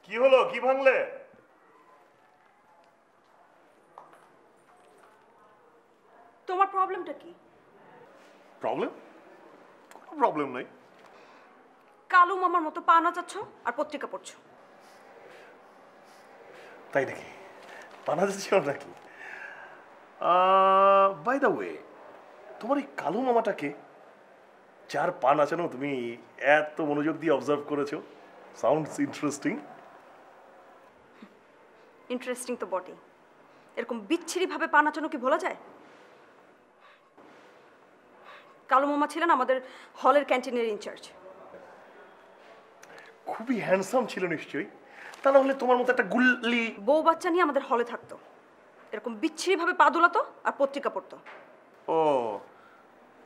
কি হলো, কি ভাঙলে? তোমার প্রবলেমটা কি? প্রবলেম? কোনো প্রবলেম নাই। কালু মামার মতো পা নাচাচ্ছ আর পত্রিকা পড়ছো। তাই নাকি? পানা যাচ্ছিল নাকি? বাই দ্য ওয়ে, তোমার এই কালু মামাটাকে যার পা নাচানো তুমি এত মনোযোগ দিয়ে অবজার্ভ করেছো, সাউন্ডস ইন্টারেস্টিং। ইন্টারেস্টিং তো বটেই, এরকম বিচ্ছিরিভাবে পা নাচানো কি ভোলা যায়? কালু মামা ছিলেন আমাদের হলের ক্যান্টিনের ইনচার্জ। খুবই হ্যান্ডসাম ছিল নিশ্চয়ই, তা না হলে তোমার মতো একটা গুল্লি বউ বাচ্চা নিয়ে আমাদের হলে থাকতো, এরকম বিচ্ছিরিভাবে পা দোলাতো আর পত্রিকা পড়তো। ও,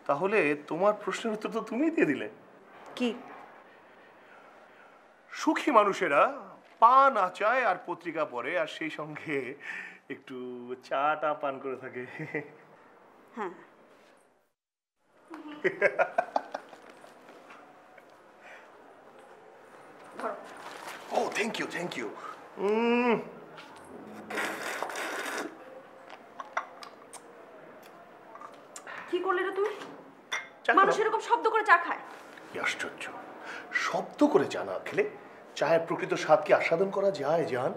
তাহলে তোমার প্রশ্নের উত্তর তো তুমিই দিয়ে দিলে। কি? সুখী মানুষেরা পা নাচায় আর পত্রিকা পড়ে, আর সেই সঙ্গে একটু চাটা পান করে থাকে। হ্যাঁ। ও থ্যাংক ইউ, থ্যাংক ইউ। কি করলে রে তুমি? মানুষ এরকম শব্দ করে চা খায়? আশ্চর্য, শব্দ করে চা না খেলে চায়ের প্রকৃত স্বাদকে আস্বাদন করা যায় জান?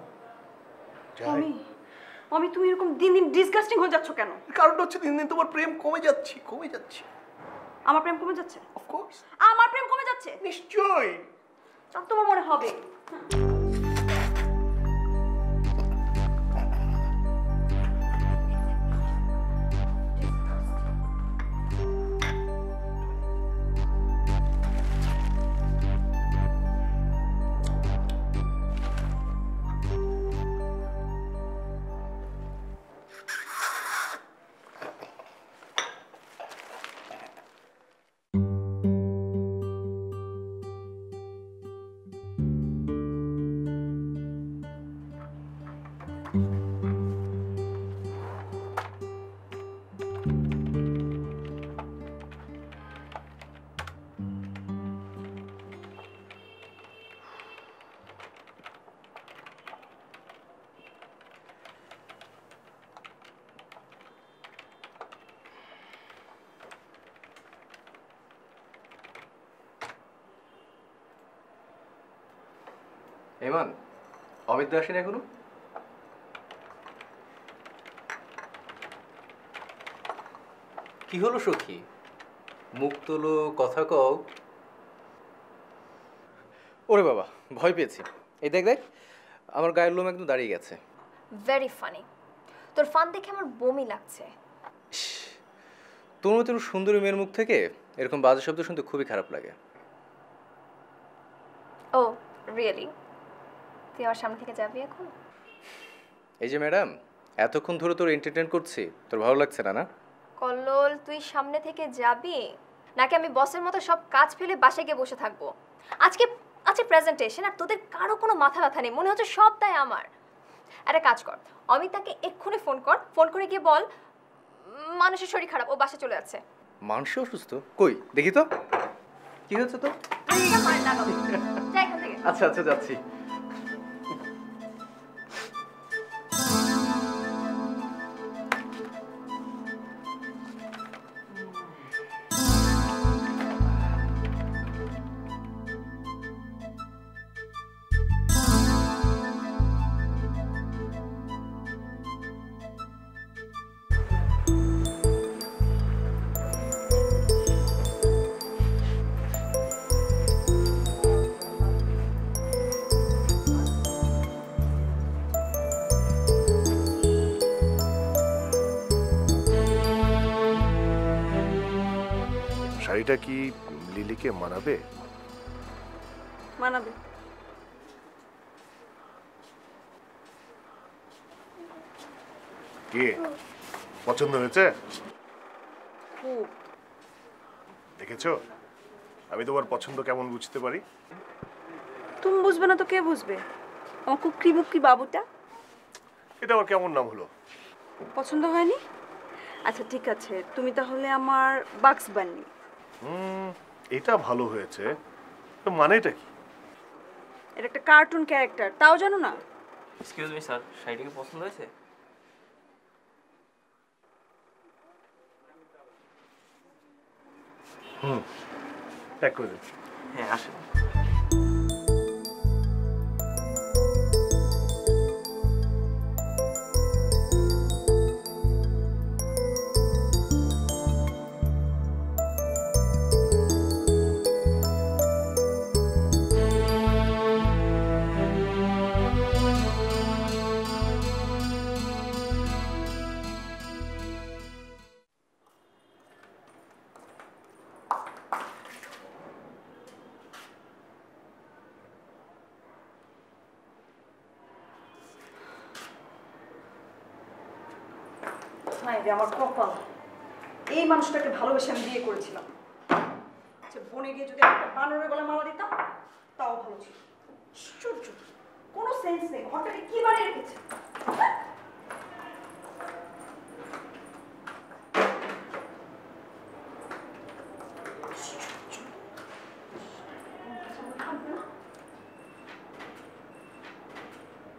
আমি তুমি এরকম দিন দিন ডিসগাস্টিং হয়ে যাচ্ছ কেন? কারণটা হচ্ছে দিন দিন তোমার প্রেম কমে যাচ্ছে, কমে যাচ্ছে। আমার প্রেম কমে যাচ্ছে? অফকোর্স। আমার প্রেম কমে যাচ্ছে? নিশ্চয়ই। তোমার মনে হবে। এমান, অমিত দা আসেনি এখনো? কি হলো সখী, মুখ তোলো, কথা কও। ওরে বাবা, ভয় পেয়েছি। এই দেখ দেখ, আমার গায়ের লোম একদম দাঁড়িয়ে গেছে। Very funny. তোর ফান দেখে আমার বমি লাগছে। তোর মতো সুন্দরী মেয়ের মুখ থেকে এরকম বাজে শব্দ শুনতে খুবই খারাপ লাগে। ও রিয়েলি? তুই আমার সামনে থেকে যাবি এখন? এই যে ম্যাডাম, এতক্ষণ ধরে তোর এন্টারটেইন করছি, তোর ভালো লাগছে না? না কল্লোল, তুই সামনে থেকে যাবি নাকি আমি বসের মতো সব কাজ ফেলে বাসায় গিয়ে বসে থাকবো? আজকে প্রেজেন্টেশন, আর তোদের কারো কোনো মাথা ব্যথা নেই, মনে হচ্ছে সবটাই আমার। একটা কাজ কর, অমিতাকে এক্ষুনি ফোন কর, ফোন করে গিয়ে বল মানুষের শরীর খারাপ, ও বাসে চলে যাচ্ছে। মানুষ অসুস্থ? কই দেখি তো, কি হচ্ছে তো? আচ্ছা আচ্ছা, যাচ্ছি। শাড়িটা কি লিলিকে মানাবে? মানাবে। কি পছন্দ হয়েছে? খুব। দেখেছো আমি তোমার পছন্দ কেমন বুঝতে পারি? তুমি বুঝবে না তো কে বুঝবে? আমার কুকরি বুকরি বাবুটা। এটা আবার কেমন নাম হলো? পছন্দ হয়নি? আচ্ছা ঠিক আছে, তুমি তাহলে আমার বাক্স বান্নি। এটা ভালো হয়েছে, তো মানেটা কি? এটা একটা কার্টুন ক্যারেক্টার, তাও জানো না? এক্সকিউজ মি স্যার, শাড়িটা কি পছন্দ হয়েছে? প্যাক করে দিন। হ্যাঁ আসেন। নাই রে আমার কপাল, এই মানুষটাকে ভালোবেসে আমি বিয়ে করেছিলাম। আচ্ছা, বনে গিয়ে যদি একটা বানরের গলায় মালা দিতাম তাও ভালো ছিল। আশ্চর্য, কোনো সেন্স নেই, ঘরটাকে কি বানিয়ে রেখেছে।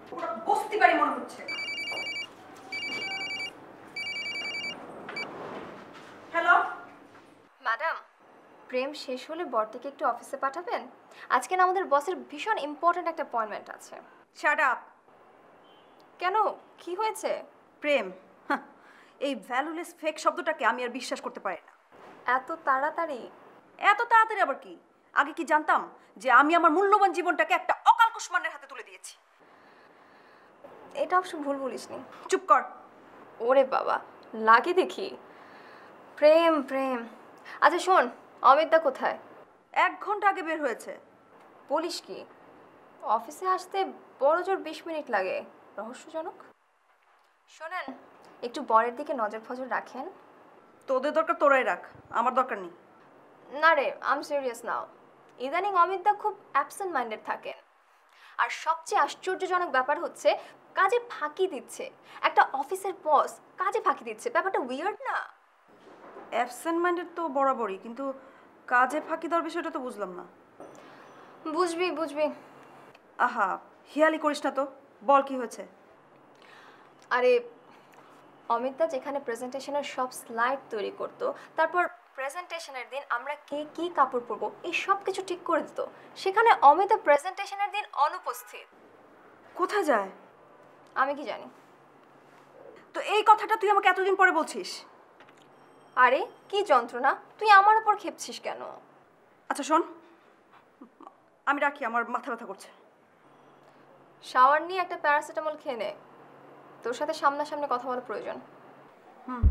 পুরো বস্তি বাড়ি মনে হচ্ছে। হ্যালো ম্যাডাম, প্রেম শেষ হলে বরটিকে একটু অফিসে পাঠাবেন। আজকে না আমাদের বসের ভীষণ ইম্পর্ট্যান্ট একটা অ্যাপয়েন্টমেন্ট আছে। Shut up. কেন, কি হয়েছে? প্রেম, হাহ, এই ভ্যালুলেস ফেক শব্দটাকে আমি আর বিশ্বাস করতে পারি না। এত তাড়াতাড়ি? এত তাড়াতাড়ি আবার কি? আগে কি জানতাম যে আমি আমার মূল্যবান জীবনটাকে একটা অকাল কুষ্মান্ডের হাতে তুলে দিয়েছি? এটা অবশ্য ভুল বলিসনি। চুপ কর। ওরে বাবা, লাগে দেখি। প্রেম প্রেম। আচ্ছা শোন, অমিতদা কোথায়? 1 ঘন্টা আগে বের হয়েছে। বলিস কি? অফিসে আসতে বড় জোর 20 মিনিট লাগে। রহস্যজনক। শোনেন, একটু বরের দিকে নজর ফজর রাখেন। তোদের দরকার তোরাই রাখ, আমার দরকার নেই। না রে, আই এম সিরিয়াস নাও। ইদানিং অমিতদা খুব অ্যাবসেন্ট মাইন্ডেড থাকেন। আর সবচেয়ে আশ্চর্যজনক ব্যাপার হচ্ছে কাজে ফাঁকি দিচ্ছে। একটা অফিসের বস কাজে ফাঁকি দিচ্ছে, ব্যাপারটা উইয়ার্ড না? অ্যাবসেন্ট মাইন্ডেড তো বরাবরই, কিন্তু কাজে ফাঁকি দেওয়ার বিষয়টা তো বুঝলাম না। বুঝবি বুঝবি। আহা, হিয়ালি করিস না তো, বল কি হয়েছে? আরে অমিতদা যেখানে প্রেজেন্টেশনের সব স্লাইড তৈরি করতো, তারপর প্রেজেন্টেশনের দিন আমরা কে কী কাপড় পরবো এই সব কিছু ঠিক করে দিত, সেখানে অমিতা প্রেজেন্টেশনের দিন অনুপস্থিত। কোথায় যায়? আমি কি জানি? তো এই কথাটা তুই আমাকে এতদিন পরে বলছিস? আরে কি যন্ত্রণা, তুই আমার উপর খেপছিস কেন? আচ্ছা শোন, আমি রাখি, আমার মাথা ব্যথা করছে। শাওয়ার নিয়ে একটা প্যারাসিটামল খেয়ে নে, তোর সাথে সামনাসামনি কথা বলা প্রয়োজন। হুম।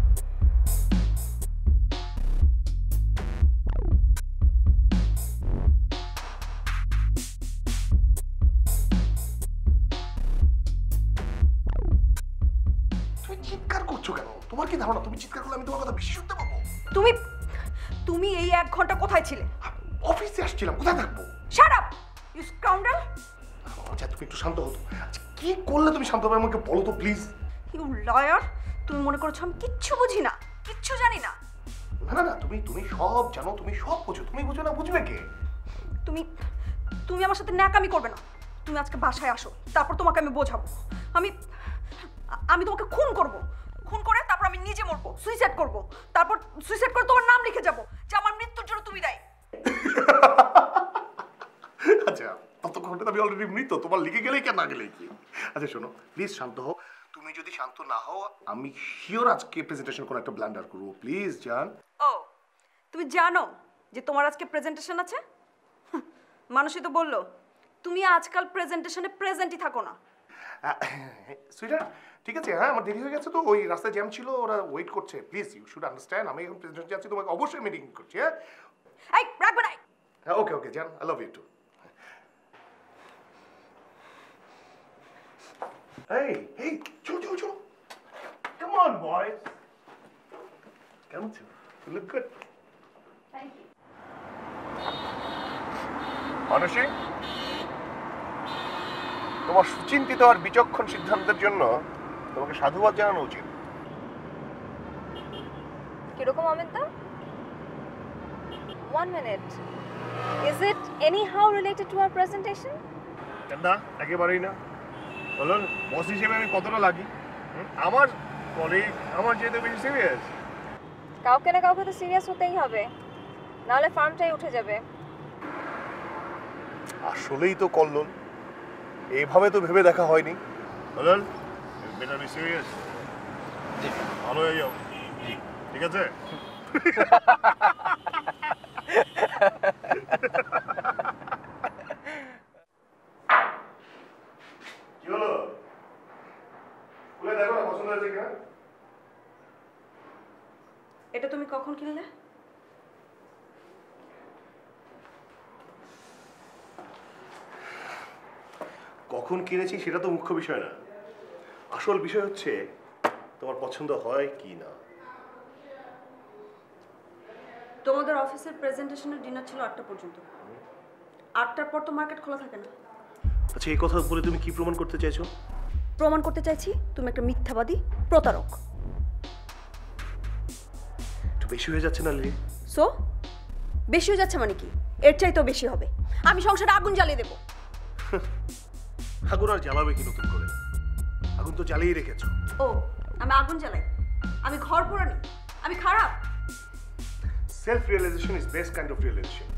তুমি চিৎকার করছো কেন? তোমার কি ধারণা তুমি চিৎকার করলে আমি তোমার কথা বেশি শুনতে পাবো? তুমি তুমি এই 1 ঘন্টা কোথায় ছিলে? অফিসে আসছিলাম, কোথায় থাকবো? Shut up you scoundrel. আচ্ছা তুমি একটু শান্ত হতো। আচ্ছা কি করলে তুমি শান্ত হবে আমাকে বলো তো প্লিজ। ইউ লয়ার, তুমি মনে করছো আমি কিচ্ছু বুঝি না, কিচ্ছু জানি না? না না না, তুমি তুমি সব জানো, তুমি সব বুঝো। তুমি বুঝো না, বুঝবে কে? তুমি তুমি আমার সাথে ন্যাকামি করবে না। তুমি আজকে বাসায় আসো, তারপর তোমাকে আমি বোঝাবো। আমি তোমাকে খুন করব, খুন করে তারপর আমি নিজে মরবো, সুইসাইড করব, তারপর সুইসাইড করে তোমার নাম লিখে যাব যে আমার মৃত্যুর জন্য তুমি দায়ী। আচ্ছা ততক্ষণে আমি অলরেডি মৃত, তোমার লিখে গেলেই কেন না গেলেই কি? আচ্ছা শোনো প্লিজ শান্ত হও। তুমি যদি শান্ত না হও আমি শিওর আজকে প্রেজেন্টেশন কোনো একটা ব্লান্ডার করবো। প্লিজ জান। ও, তুমি জানো যে তোমার আজকে প্রেজেন্টেশন আছে? মানুষই তো বললো তুমি আজকাল প্রেজেন্টেশনে প্রেজেন্টই থাকো না। সুইটার ঠিক আছে, হ্যাঁ আমার দেরি হয়ে গেছে তো, ওই রাস্তায় জ্যাম ছিল, ওরা ওয়েট করছে। প্লিজ ইউ শুড আন্ডারস্ট্যান্ড, আমি এখন প্রেজেন্টেশন যাচ্ছি, তোমাকে অবশ্যই মিটিং করছি। হ্যাঁ এই রাখবে না। হ্যাঁ ওকে ওকে জান, আই লাভ ইউ টু। এই এই চলো চলো চলো, কাম অন বয়েজ। কেমন আছো? You look good. Thank you. Manasi, তোমার সুচিন্তিত আর বিচক্ষণ সিদ্ধান্তের জন্য তোমাকে সাধুবাদ জানানো উচিত। কিরকম অমিতদা? 1 minute. Is it anyhow related to our presentation? না একেবারেই না। বলুন বস হিসেবে আমি কতটা লাগি? আমার কলিগ আমার যেতে বেশি সিরিয়াস। কাউকে না কাউকে তো সিরিয়াস হতেই হবে, নাহলে ফার্মটাই উঠে যাবে। আসলেই তো কল্লোল, এইভাবে তো ভেবে দেখা হয়নি। বলুন বেটার বি সিরিয়াস। জি ভালো হয়ে যাও। জি ঠিক আছে। কি হলো? খুলে দেখো না পছন্দ হয়েছে কিনা। এটা তুমি কখন কিনলে? কখন কিনেছি সেটা তো মুখ্য বিষয় না, আসল বিষয় হচ্ছে তোমার পছন্দ হয় কি না। তোমাদের অফিসের প্রেজেন্টেশনের ডিনার ছিল 8টা পর্যন্ত। 8টার পর তো মার্কেট খোলা থাকে না। আচ্ছা এই কথা বলে তুমি কি প্রমাণ করতে চাইছো? প্রমাণ করতে চাইছি তুমি একটা মিথ্যাবাদী, প্রতারক। একটু বেশি হয়ে যাচ্ছে না লিলি? সো বেশি হয়ে যাচ্ছে মানে কি? এর চাইতেও বেশি হবে। আমি সংসারে আগুন জ্বালিয়ে দেবো। আগুন আর জ্বালাবে কি নতুন করে? আগুন তো জ্বালিয়ে রেখেছো। ও আমি আগুন জ্বালাই? আমি ঘর পোড়ানি? আমি খারাপ? Self realization is best kind of realization.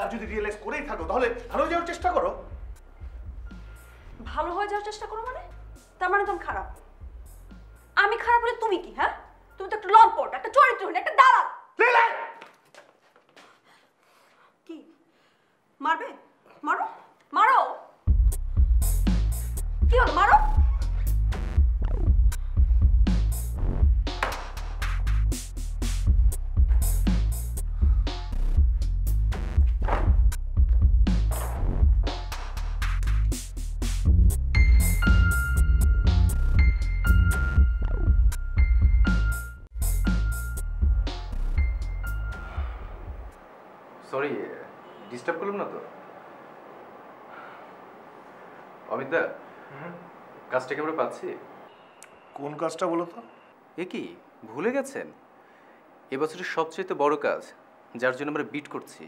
আর যদি রিয়েলাইজ করেই থাকো তাহলে ভালো যাওয়ার চেষ্টা করো। ভালো হয়ে যাওয়ার চেষ্টা করো মানে? তার মানে তুমি খারাপ। আমি খারাপ হলে তুমি কি? হ্যাঁ, তুমি তো একটা লম্পট, একটা চরিত্রহীন, একটা দালাল। লিলি! কি মারবে? মারো মারো। কি হলো? মারো। সরি, ডিস্টার্ব করলাম না তো? অমিতদা, কাজটা কি আমরা পাচ্ছি? কোন কাজটা বলো তো? এ কি ভুলে গেছেন? এবছরের সবচেয়ে বড় কাজ, যার জন্য আমরা বিট করছি।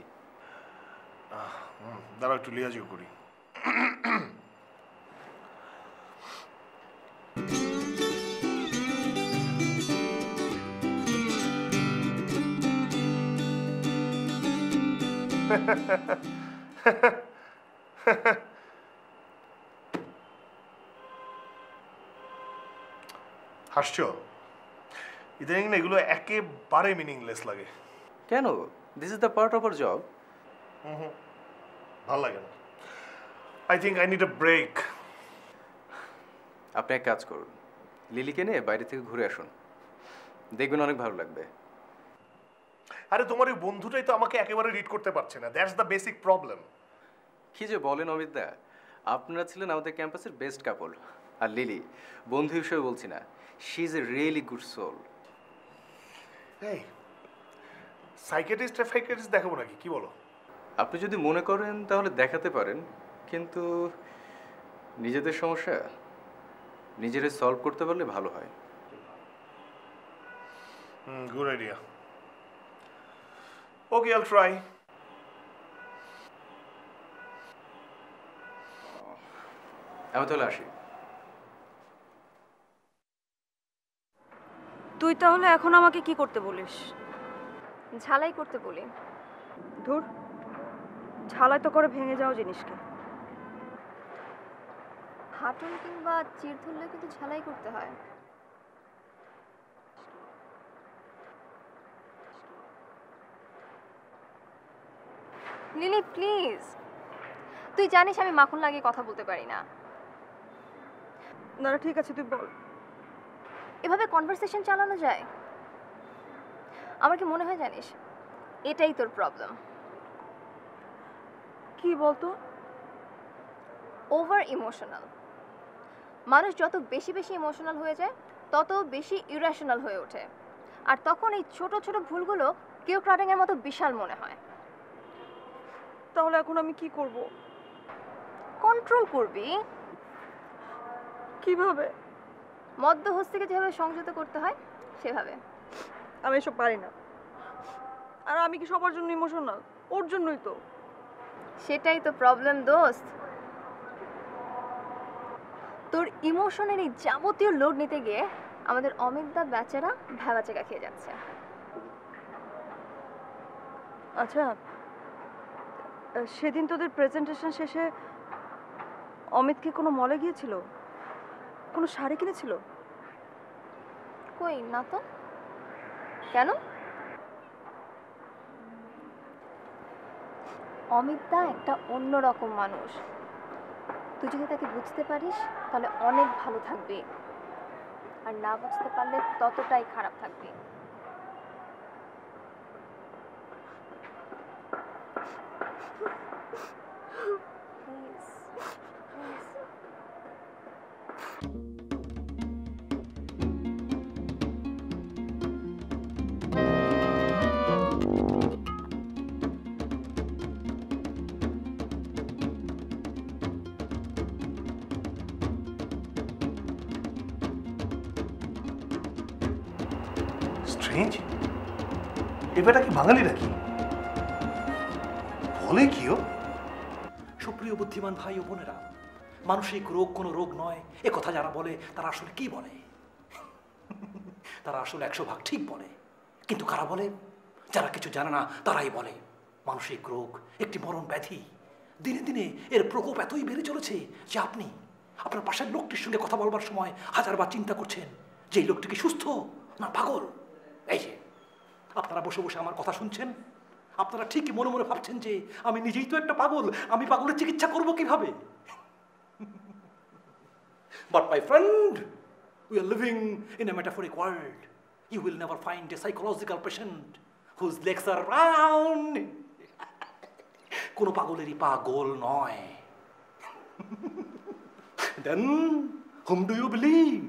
দাঁড়াও একটু লিয়াজিও করি। হাসছো? ইদানিং না এগুলো একেবারে মিনিংলেস লাগে। কেন? This is the part of our job. ভালো লাগে না। I think I need a break. আপনি এক কাজ করুন, লিলিকে নিয়ে বাইরে থেকে ঘুরে আসুন, দেখবেন অনেক ভালো লাগবে। আরে তোমার ওই বন্ধুটাই তো আমাকে একেবারে রিড করতে পারছে না, দ্যাটস দ্য বেসিক প্রবলেম। কি যে বলেন অমিতদা, আপনারা ছিলেন আমাদের ক্যাম্পাসের বেস্ট কাপল। আর লিলি, বন্ধু হিসেবে বলছি না, she is a really good soul. এই সাইকিয়াট্রিস্ট দেখাবো নাকি, কি বলো? আপনি যদি মনে করেন তাহলে দেখাতে পারেন, কিন্তু নিজেদের সমস্যা নিজেরাই সলভ করতে পারলে ভালো হয়। Good idea. ওকে, আইল ট্রাই। আমি তাহলে আসি। তুই তাহলে এখন আমাকে কি করতে বলিস? ঝালাই করতে বলি। ধুর, ঝালাই তো করে ভেঙে যাওয়া জিনিসকে। হাঁটুন কিংবা চির ধরলে কিন্তু ঝালাই করতে হয়। লিলি প্লিজ, তুই জানিস আমি মাখন লাগিয়ে কথা বলতে পারি না। না ঠিক আছে, তুই বল। এভাবে কনভারসেশন চালানো যায়? আমার কি মনে হয় জানিস, এটাই তোর প্রবলেম। কি বলতো? Over emotional. মানুষ যত বেশি বেশি ইমোশনাল হয়ে যায় তত বেশি ইরেশনাল হয়ে ওঠে, আর তখন এই ছোট ছোট ভুলগুলো কেউ ক্রাডিংয়ের মতো বিশাল মনে হয়। তাহলে এখন আমি কি করব? কন্ট্রোল করবি। কিভাবে? মধ্যহস্তিকে যেভাবে সংযত করতে হয় সেভাবে। আমি এসব পারি না। আর আমি কি সবার জন্য ইমোশনাল? ওর জন্যই তো। সেটাই তো প্রবলেম দোস্ত। তোর ইমোশনের এই যাবতীয় লোড নিতে গিয়ে আমাদের অমিতদা বেচারা ভ্যাবাচাকা খেয়ে যাচ্ছে। আচ্ছা, সেদিন তোদের প্রেজেন্টেশন শেষে অমিত কি কোনো মলে গিয়েছিল? কোনো শাড়ি কিনেছিল? কই না তো, কেন? অমিতদা একটা অন্যরকম মানুষ। তুই যদি তাকে বুঝতে পারিস তাহলে অনেক ভালো থাকবি, আর না বুঝতে পারলে ততটাই খারাপ থাকবি। Please, please. স্ট্রেঞ্জ, এবারটা কি বাঙালি নাকি? বলে কি ও? সুপ্রিয় বুদ্ধিমান ভাই ও বোনেরা, মানসিক রোগ কোনো রোগ নয় এ কথা যারা বলে তারা আসলে কি বলে? তারা আসলে 100 ভাগ ঠিক বলে। কিন্তু কারা বলে? যারা কিছু জানে না তারাই বলে। মানসিক রোগ একটি মরণ ব্যাধি। দিনে দিনে এর প্রকোপ এতই বেড়ে চলেছে যে আপনি আপনার পাশের লোকটির সঙ্গে কথা বলবার সময় হাজারবার চিন্তা করছেন যে এই লোকটি কি সুস্থ না পাগল। এই যে আপনারা বসে বসে আমার কথা শুনছেন, আপনারা ঠিকই মনে মনে ভাবছেন যে আমি নিজেই তো একটা পাগল, আমি পাগলের চিকিৎসা করব কিভাবে? But my friend, we are living in a metaphoric world. You will never find a psychological patient whose legs are round. কোনো পাগলেরই পাগল নয়। Then whom do you believe?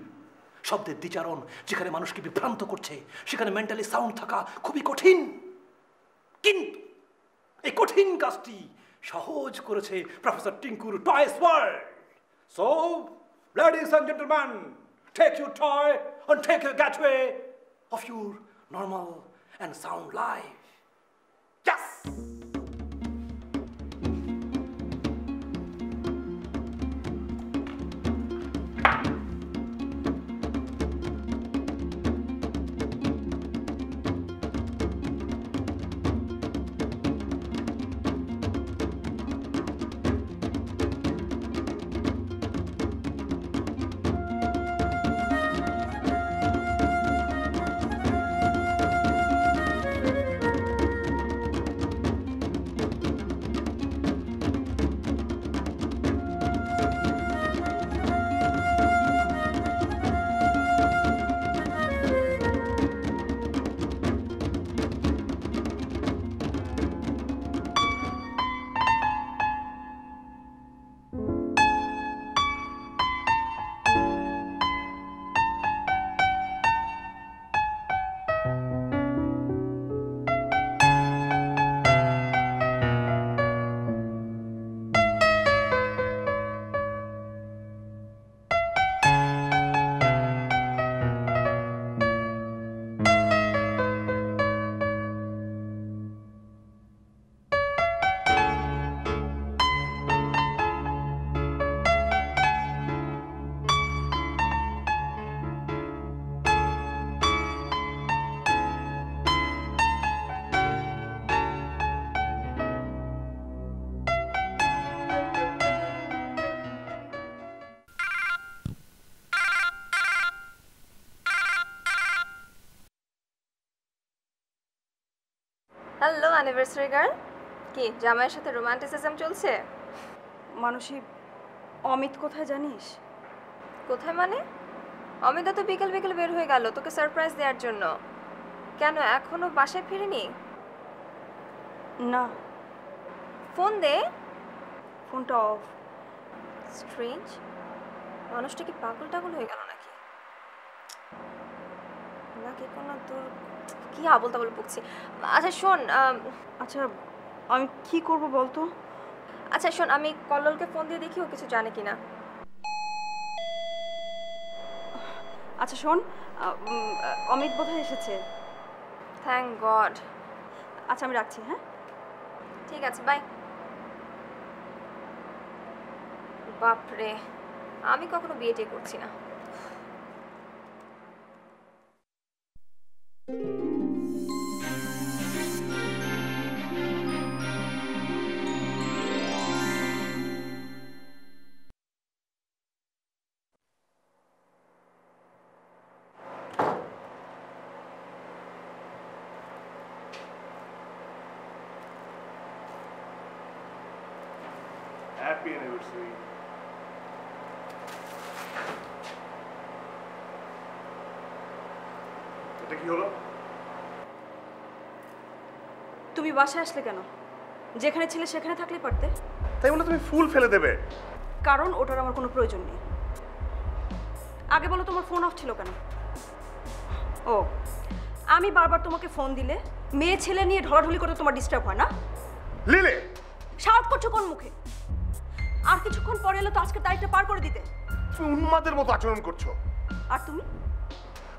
শব্দের দ্বিচারণ যেখানে মানুষকে বিভ্রান্ত করছে সেখানে মেন্টালি সাউন্ড থাকা খুবই কঠিন, কিন্তু এই কঠিন কাজটি সহজ করেছে প্রফেসর টিঙ্কুর toys world. So ladies and gentlemen, take your toy and take a gateway of your normal and sound life. Yes! Hello anniversary girl, কি জামাইয়ের সাথে রোমান্টিসিজম চলছে? মানসী, অমিত কোথায় জানিস? কোথায় মানে? অমিতা তো বিকেল বিকেল বের হয়ে গেল তোকে সারপ্রাইজ দেওয়ার জন্য। কেন এখনো বাসায় ফিরেনি? না, ফোন দে। ফোনটা অফ। স্ট্রেঞ্জ, মানুষটা কি পাগল টাগল হয়ে গেল নাকি? নাকি কোনো তোর কি আবল তাবল বকছি। আচ্ছা শোন, আচ্ছা আমি কি করব বলতো? আচ্ছা শোন, আমি কল্লোলকে ফোন দিয়ে দেখি ও কিছু জানে কিনা। আচ্ছা শোন, অমিত বোধহয় এসেছে। Thank god. আচ্ছা আমি রাখছি, হ্যাঁ? ঠিক আছে, বাই। বাপরে, আমি কখনো বিয়ে করছি না। Happy anniversary. এটা কি হলো? তুমি বাসায় আসলে কেন? যেখানে ছিলে সেখানে থাকলে পারতে। তাই বলে তুমি ফুল ফেলে দেবে? কারণ ওটার আমার কোনো প্রয়োজন নেই। আগে বলো তোমার ফোন অফ ছিল কেন? ও, আমি বারবার তোমাকে ফোন দিলে মেয়ে ছেলে নিয়ে ঢলাঢলি করতে তোমার ডিস্টার্ব হয় না? লিলি, শাউট করছো কোন মুখে? আর কিছুক্ষণ পরে এলে তো আজকে তারিখটা পার করে দিতে। তুমি উন্মাদের মতো আচরণ করছো। আর তুমি?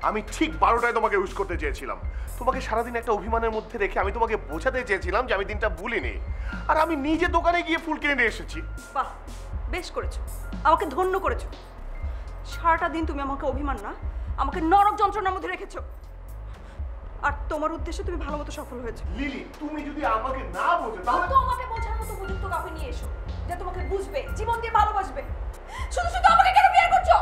আমি ঠিক 12টায় তোমাকে উইশ করতে চেয়েছিলাম। তোমাকে সারাদিন একটা অভিমানের মধ্যে রেখে আমি তোমাকে বোঝাতে চেয়েছিলাম যে আমি দিনটা ভুলিনি। আর আমি নিজে দোকানে গিয়ে ফুল কিনে নিয়ে এসেছি। বাহ, বেশ করেছো, আমাকে ধন্য করেছো। সারাটা দিন তুমি আমাকে অভিমান না, আমাকে নরক যন্ত্রণার মধ্যে রেখেছো। আর তোমার উদ্দেশ্যে তুমি ভালো মতো সফল হয়েছো। লিলি, তুমি যদি আমাকে না বোঝো তাহলে তো আমাকে বোঝার মতো উপযুক্ত কাউকে নিয়ে এসো, যে তোমাকে বুঝবে, জীবন দিয়ে ভালোবাসবে। শুধু শুধু আমাকে কেন বিয়ে করছো?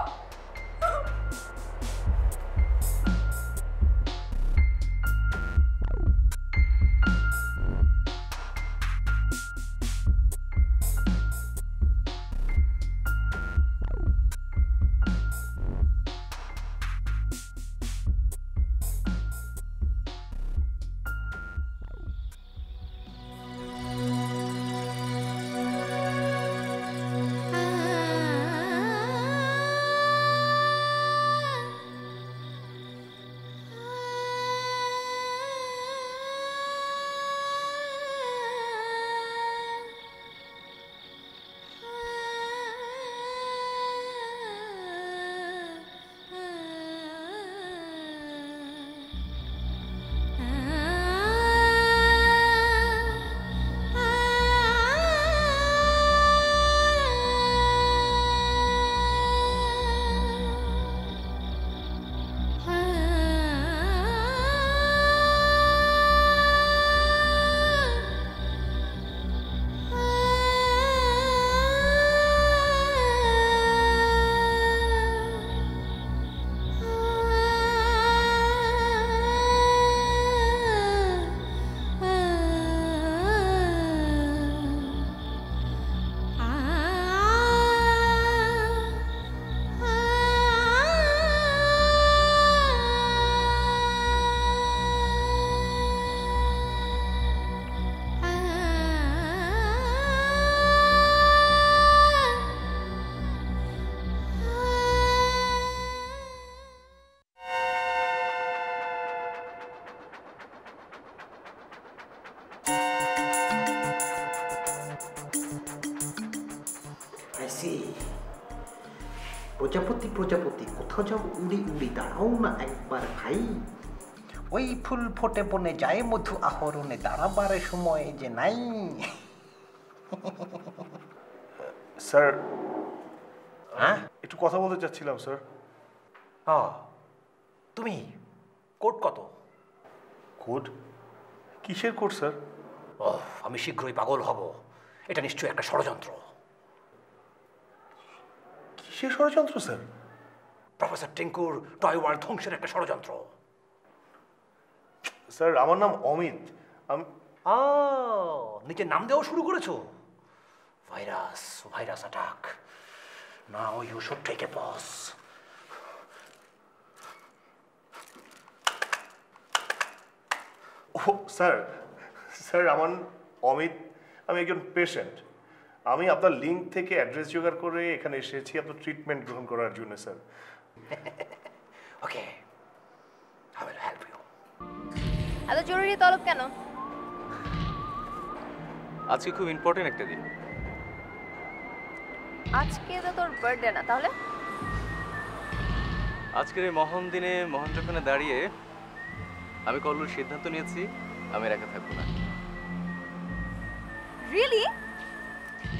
প্রজাপতি প্রজাপতি কোথাও যাও উড়ি উড়ি, দাঁড়াও না একবার ভাই। ওই ফুল ফোটে বনে যায় মধু আহরণে, দাঁড়াবার সময় যে নাই। স্যার, হ্যাঁ, একটু কথা বলতে চাচ্ছিলাম স্যার। তুমি কোড কত? কোড? কিসের কোড স্যার? আমি শীঘ্রই পাগল হব। এটা নিশ্চয়ই একটা ষড়যন্ত্র। কিসের ষড়যন্ত্র স্যার? প্রফেসর টিঙ্কুর টয় ওয়ার্ল্ড ধ্বংসের একটা ষড়যন্ত্র। স্যার, আমার নাম অমিত। আমি নিজের নাম দেওয়া শুরু করেছো? Virus, virus attack. Now you should take a pause. ও স্যার, স্যার আমার অমিত, আমি একজন পেশেন্ট। আমি আপনার লিঙ্ক থেকে অ্যাড্রেস জোগাড় করে এখানে এসেছি আপনার ট্রিটমেন্ট গ্রহণ করার জন্য sir. Okay, I will help you. এত জরুরি তলব কেন? আজকে খুব ইম্পর্টেন্ট একটা দিন। আজকে তো তোর বার্থডে না, তাহলে? আজকের এই মহান দিনে মহেন্দ্রক্ষণে দাঁড়িয়ে আমি কল্লুর সিদ্ধান্ত নিয়েছি আমি একা থাকবো না। রিয়েলি?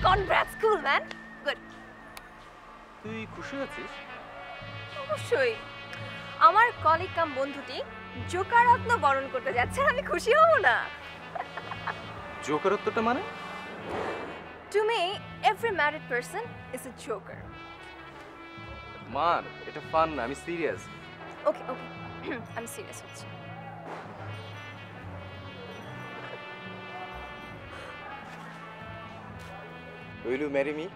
কনগ্রাটস, কুল ম্যান, গুড। তুই খুশি আছিস? অবশ্যই। আমার কলিগ কাম বন্ধুটি জোকারত্ন বরণ করতে যাচ্ছে, আমি খুশি হব না? জোকারত্বটা মানে? To me, every married person is a joker. মান, এটা ফান না, আমি সিরিয়াস। ওকে ওকে, আমি সিরিয়াস হচ্ছি। Will you marry me?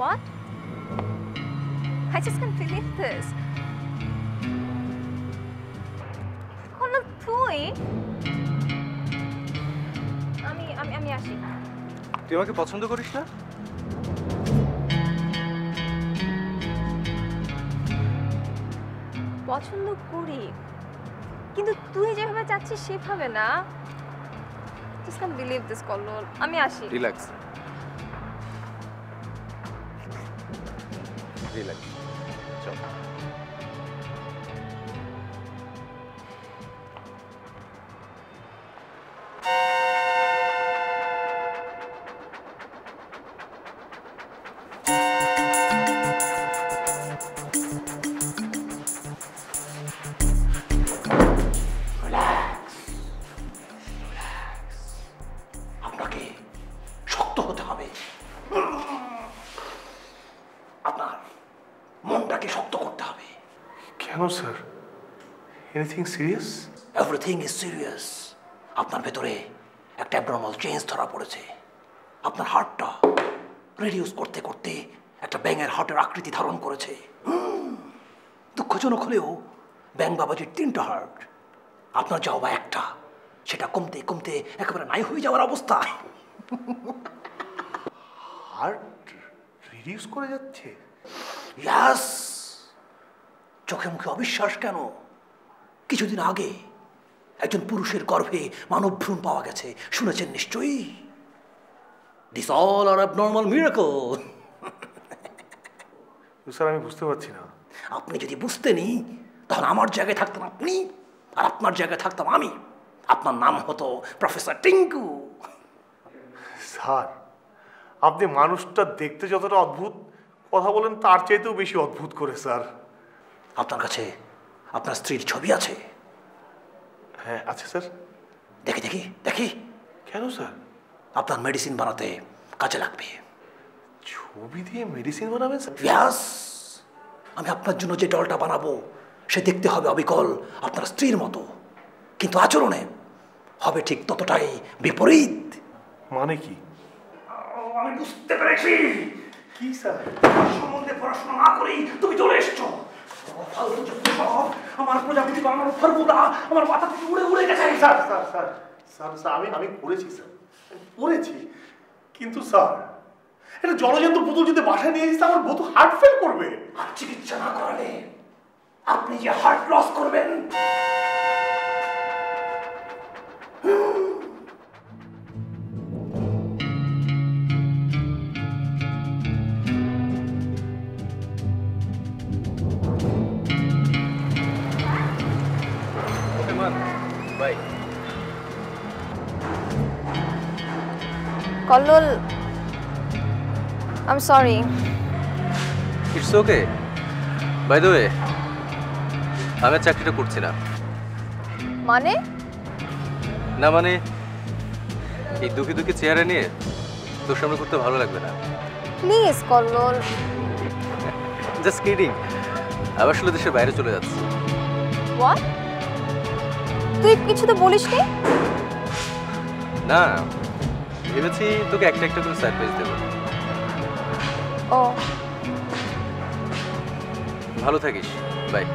What? I just can't believe this. Kallol, তুই? আমি আসি। তুই আমাকে পছন্দ করিস না? পছন্দ করি, কিন্তু তুই যেভাবে চাচ্ছিস সেভাবে না। Just can't believe this, Kallol. আমি আসি। রিল্যাক্স, রিল্যাক্স, চল। আপনাকে শক্ত হতে হবে, আপনার মনটাকে শক্ত করতে হবে। কেন sir? Anything serious? Everything is serious. আপনার ভেতরে একটা অ্যাবনর্মাল চেঞ্জ ধরা পড়েছে। আপনার হার্টটা রিডিউস করতে করতে একটা ব্যাঙের হার্টের আকৃতি ধারণ করেছে। দুঃখজনক হলেও ব্যাঙ বাবাজির 3টা হার্ট, আপনার যাওয়া একটা, সেটা কমতে কমতে একেবারে নাই হয়ে যাওয়ার অবস্থা। হার্ট রিডিউস করে যাচ্ছে? ইয়াস। চোখে মুখে অবিশ্বাস কেন? কিছুদিন আগে একজন পুরুষের গর্ভে মানব ভ্রূণ পাওয়া গেছে, শুনেছেন নিশ্চয়ই? This all are abnormal miracle. Sir আমি বুঝতে পারছি না। আপনি যদি বুঝতেনই তাহলে আমার জায়গায় থাকতেন আপনি, আর আপনার জায়গায় থাকতাম আমি। আপনার নাম হতো প্রফেসর টিঙ্কু। স্যার আপনি মানুষটা দেখতে যতটা অদ্ভুত, কথা বলেন তার চাইতেও বেশি অদ্ভুত করে স্যার। আপনার কাছে আপনার স্ত্রীর ছবি আছে? হ্যাঁ আছে স্যার। দেখি দেখি দেখি। কেন স্যার? আপনার মেডিসিন বানাতে কাজে লাগবে। ছবি দিয়ে মেডিসিন বানাবেন স্যার? ইয়াস। আমি আপনার জন্য যে ডলটা বানাবো সে দেখতে হবে অবিকল আপনার স্ত্রীর মতো, কিন্তু আচরণে হবে ঠিক ততটাই বিপরীত। মানে কি? আমি বুঝতে পেরেছি। কি স্যার? সম্বন্ধে পড়াশোনা না করেই তুমি চলে এসছো। ফালতু যত সব, আমার প্রজাপতি বানানোর ফর্মুলা আমার মাথা থেকে উড়ে উড়ে গেছে। Sir sir sir sir sir আমি পড়েছি স্যার, পড়েছি, কিন্তু স্যার এটা জলজন্ত পুতুল যদি বাসায় নিয়ে যেতে আমার বধূ হার্ট ফেল করবে। আর চিকিৎসা না করালে আপনি যে হার্ট লস করবেন। Bye. Kallol, I'm sorry. It's okay. By the way, আমি আর চাকরিটা করছি না। মানে? না মানে এই দুঃখে দুঃখে চেয়ারে নিয়ে তোর সামনে করতে ভালো লাগবে না। প্লিজ কল্লোল। Just kidding. আমি আসলে দেশের বাইরে চলে যাচ্ছি। হোয়াট? তুই কিছু তো বলিসনি? না, ভেবেছি তোকে একটা একটা করে সারপ্রাইজ দেবো। ও, ভালো থাকিস। বাই।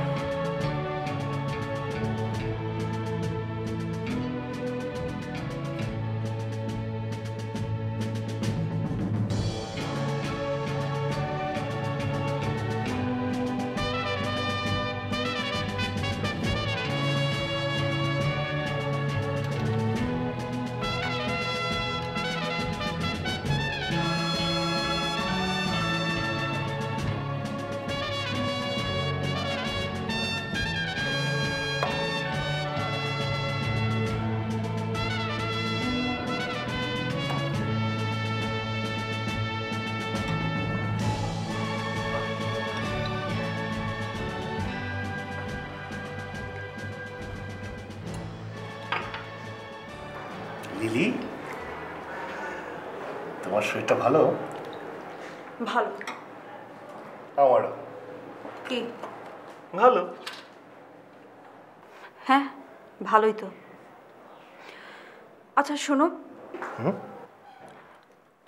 লিলি, তোমার শরীরটা ভালো? ভালো। আমারও কি? ভালো। হ্যাঁ, ভালোই তো। আচ্ছা শোনো,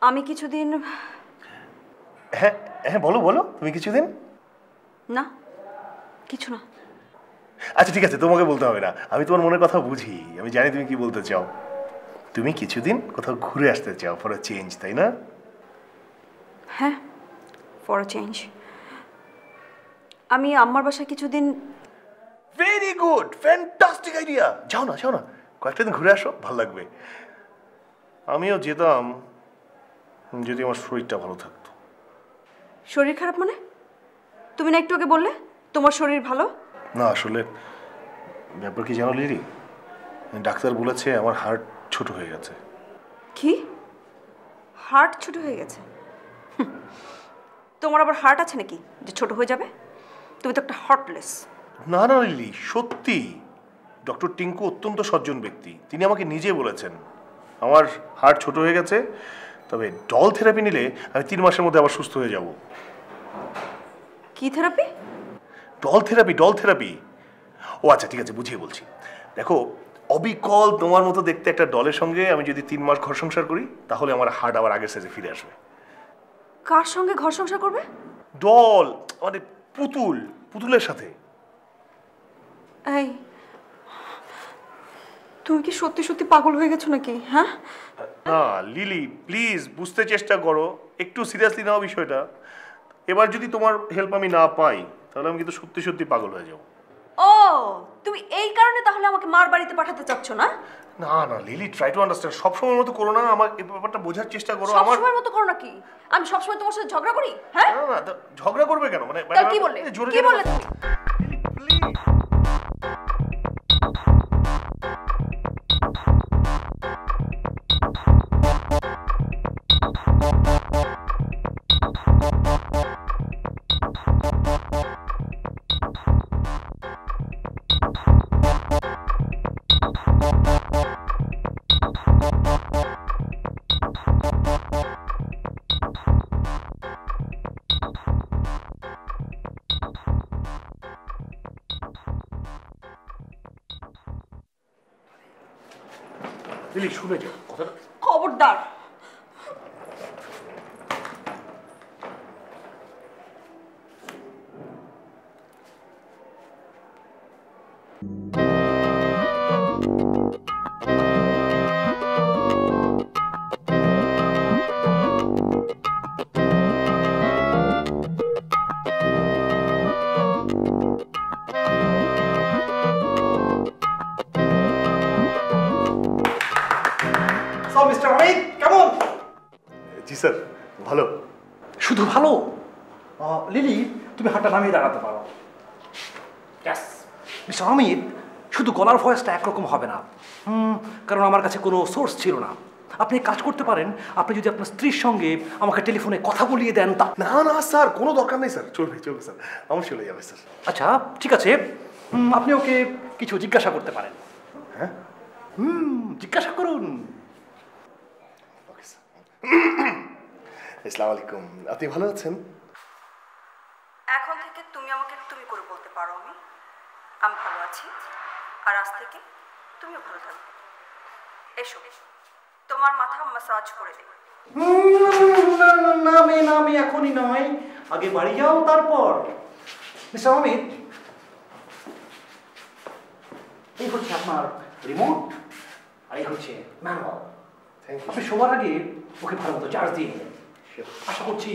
আমি কিছুদিন... হ্যাঁ হ্যাঁ, বলো বলো, তুমি কিছুদিন। না, কিছু না। আচ্ছা ঠিক আছে, তোমাকে বলতে হবে না, আমি তোমার মনের কথা বুঝি, আমি জানি তুমি কি বলতে চাও। তুমি কিছুদিন কোথাও ঘুরে আসতে চাও ফর আ চেঞ্জ, তাই না? হ্যাঁ, ফর আ চেঞ্জ। আমি আম্মার বাসায় কিছুদিন... ভেরি গুড, ফ্যান্টাস্টিক আইডিয়া। যাও না যাও না, কয়েকটা দিন ঘুরে আসো, ভালো লাগবে। আমিও যেতাম যদি আমার শরীরটা ভালো থাকতো। শরীর খারাপ মানে? তুমি না একটু আগে বললে তোমার শরীর ভালো? না আসলে ব্যাপার কি জানো লিলি, ডাক্তার বলেছে আমার হার্ট ছোট হয়ে গেছে। কি? হার্ট ছোট হয়ে গেছে? তোমার আবার হার্ট আছে নাকি যে ছোট হয়ে যাবে? তুমি তো একটা হার্টলেস। না না লিলি, সত্যি। ডক্টর টিঙ্কু অত্যন্ত সজ্জন ব্যক্তি, তিনি আমাকে নিজে বলেছেন আমার হার্ট ছোট হয়ে গেছে, তবে ডল থেরাপি নিলে আমি 3 মাসের মধ্যে আবার সুস্থ হয়ে যাব। কি therapy? Doll therapy, doll therapy. ও আচ্ছা ঠিক আছে, বুঝিয়ে বলছি। দেখো, অবিকল তোমার মতো দেখতে একটা ডলের সঙ্গে আমি যদি 3 মাস ঘর সংসার করি, তাহলে আমার হার্ট আবার আগের সাইজে ফিরে আসবে। কার সঙ্গে ঘর সংসার করবে? ডল মানে পুতুল, পুতুলের সাথে। এই, তুমি কি সত্যি সত্যি পাগল হয়ে গেছো নাকি? হ্যাঁ না লিলি, প্লিজ বুঝতে চেষ্টা করো, একটু সিরিয়াসলি নাও বিষয়টা। এবার যদি তোমার হেল্প আমি না পাই, তাহলে আমি কিন্তু সত্যি সত্যি পাগল হয়ে যাব। ও, তুমি এই কারণে তাহলে আমাকে মার বাড়িতে পাঠাতে চাচ্ছ না? না না লিলি, ট্রাই টু আন্ডারস্ট্যান্ড। সবসময়ের মতো করো না, আমার এই ব্যাপারটা বোঝার চেষ্টা করো। আমার সবসময়ের মতো করো নাকি? আমি সবসময় তোমার সাথে ঝগড়া করি? হ্যাঁ, না না, ঝগড়া করবে কেন? মানে তাহলে কি বললে? জোরে কি জোরে বললে তুমি? প্লিজ। লিলি শুনে যাও কথাটা। খবরদার। মিস্টার অমিত কেমন? জি স্যার, ভালো। শুধু ভালো? লিলি, তুমি হাতটা নামিয়ে দাঁড়াতে পারো। মিস্টার অমিত, শুধু গলার ভয়েসটা একরকম হবে না, কারণ আমার কাছে কোনো সোর্স ছিল না। আপনি কাজ করতে পারেন, আপনি যদি আপনার স্ত্রীর সঙ্গে আমাকে টেলিফোনে কথা বলিয়ে দেন তা। না না স্যার, কোনো দরকার নেই স্যার, চলবে চলবে স্যার, আমার চলে যাবে স্যার। আচ্ছা ঠিক আছে, আপনি ওকে কিছু জিজ্ঞাসা করতে পারেন। হ্যাঁ, জিজ্ঞাসা করুন। Okay sir. আসসালামু আলাইকুম, আপনি ভালো আছেন? এখন থেকে তুমি আমাকে তুমি করে বলতে পারো। আমি ভালো আছি, আর আজ থেকে তুমিও ভালো থাকবে। এসো, তোমার মাথা ম্যাসাজ করে দেব। না আমি এখনই নয়, আগে বাড়ি যাও তারপর। মিস্টার অমিত, এই হচ্ছে আপনার রিমোট, আর এই হচ্ছে ম্যানুয়াল। আপনি শোবার আগে ওকে ভালো মতো চার্জ দিয়ে নেবেন। আশা করছি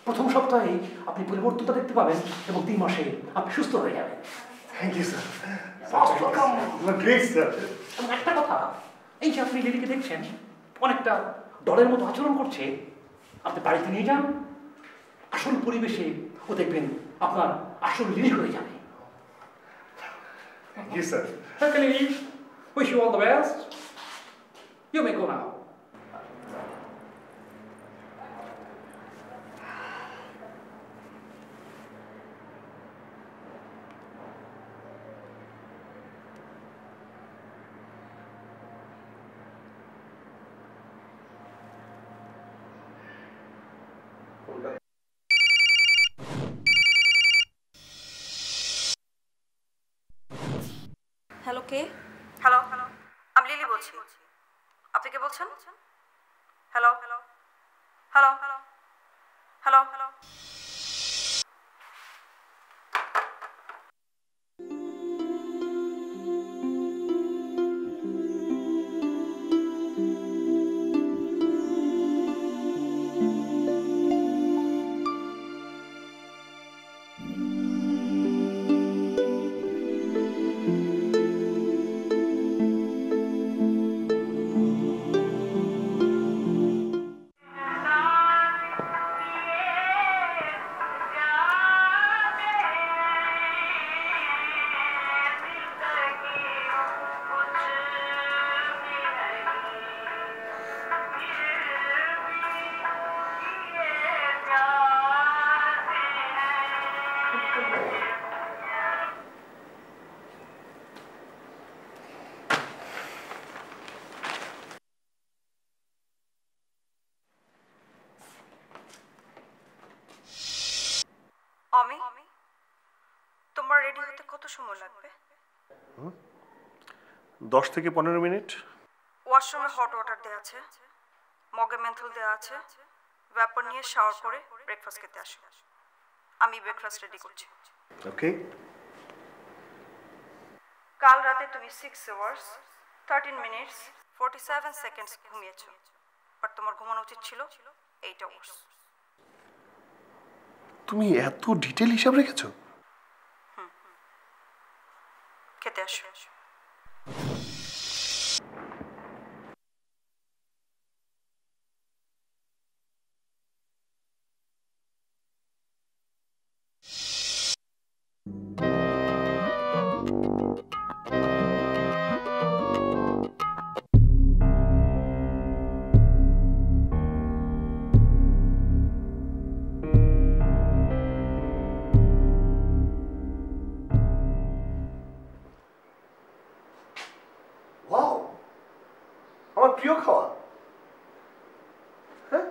প্রথম সপ্তাহেই আপনি পরিবর্তনটা দেখতে পাবেন এবং 3 মাসে আপনি সুস্থ হয়ে যাবেন। Thank you sir. Great sir. একটা কথা, এই যে আপনি লিলিকে দেখছেন অনেকটা দলের মতো আচরণ করছে, আপনি বাড়িতে নিয়ে যান, আসল পরিবেশে ও দেখবেন আপনার আসল লিলি হয়ে যাবে। Thank you sir. Luckily, wish you all the best. You may go now. কে? হ্যালো, আমি লিলি বলছি। আপনি কে বলছেন? Hello hello hello hello hello. Omi, তোমার রেডি হতে কত সময় লাগবে? 10 থেকে 15 মিনিট। ওয়াশরুমে হট ওয়াটার দেওয়া আছে, মগে মেন্থল দেওয়া আছে। ভ্যাপর নিয়ে শাওয়ার করে ব্রেকফাস্ট খেতে আসো। আমি ব্রেকফাস্ট রেডি করছি। ওকে। কাল রাতে তুমি 6 আওয়ার্স 13 মিনিটস 47 সেকেন্ডস ঘুমিয়েছো, বাট তোমার ঘুমানো উচিত ছিল 8 আওয়ার্স। তুমি এত ডিটেল হিসাব রেখেছো? খেতে আসো। ওয়াও, আমার প্রিয় খাওয়া। হ্যাঁ,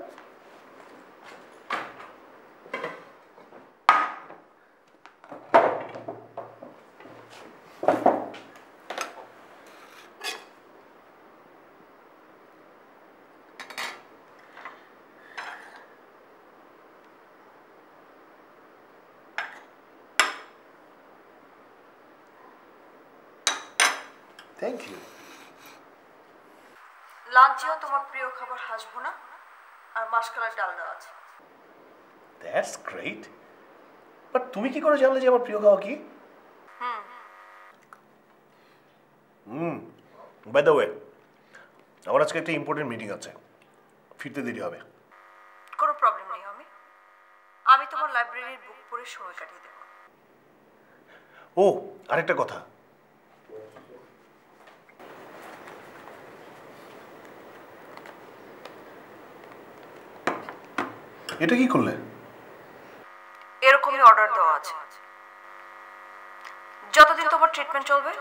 থ্যাংক ইউ। লাঞ্চেও তোমার প্রিয় খাবার হাঁস ভুনা আর মাশকালার ডাল দেওয়া আছে। That's great. বাট তুমি কি করে জানলে যে আমার প্রিয় খাওয়া কি? বাই দ্য ওয়ে, আমার আজকে একটা ইম্পর্টেন্ট মিটিং আছে, ফিরতে দেরি হবে। কোনো প্রবলেম নেই আমি তোমার লাইব্রেরির বুক পড়ে সময় কাটিয়ে দেবো। ও, আরেকটা কথা, এটা কি করলে? এরকমই অর্ডার দেওয়া আছে। যতদিন তোমার ট্রিটমেন্ট চলবে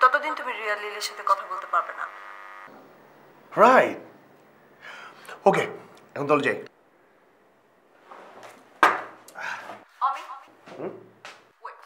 ততদিন তুমি রিয়া লিলির সাথে কথা বলতে পারবে না। রাইট। ওকে, এখন তাহলে যাই। আমি ওয়েট।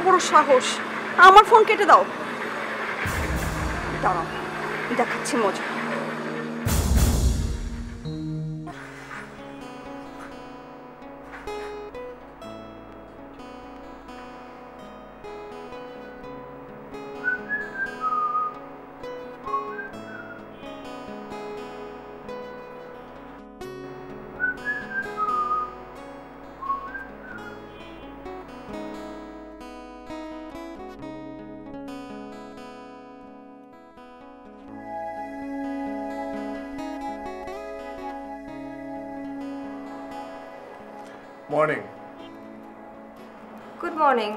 বড় সাহস, আমার ফোন কেটে দাও। দাঁড়াও, দেখাচ্ছি মজা। মর্নিং। Good morning.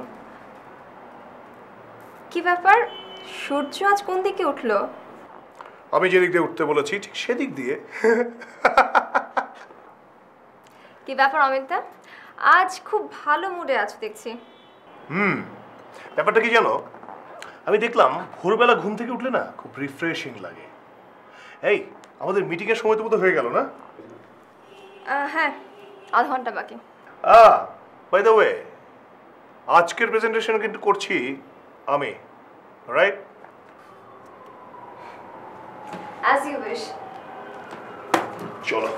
কি ব্যাপার, সূর্য আজ কোন দিকে উঠলো? আমি যেদিক দিয়ে উঠতে বলেছি ঠিক সেদিক দিয়ে। কি ব্যাপার অমিতা, আজ খুব ভালো মুডে আছো দেখছি। ব্যাপারটা কি জানো, আমি দেখলাম ভোরবেলা ঘুম থেকে উঠলে না খুব রিফ্রেশিং লাগে। এই আমাদের মিটিং এর সময় তো বোধহয় হয়ে গেল না? হ্যাঁ, আধ ঘন্টা বাকি। বাই দ্য ওয়ে, আজকের প্রেজেন্টেশন কিন্তু করছি আমি, রাইট? As you wish. চলো।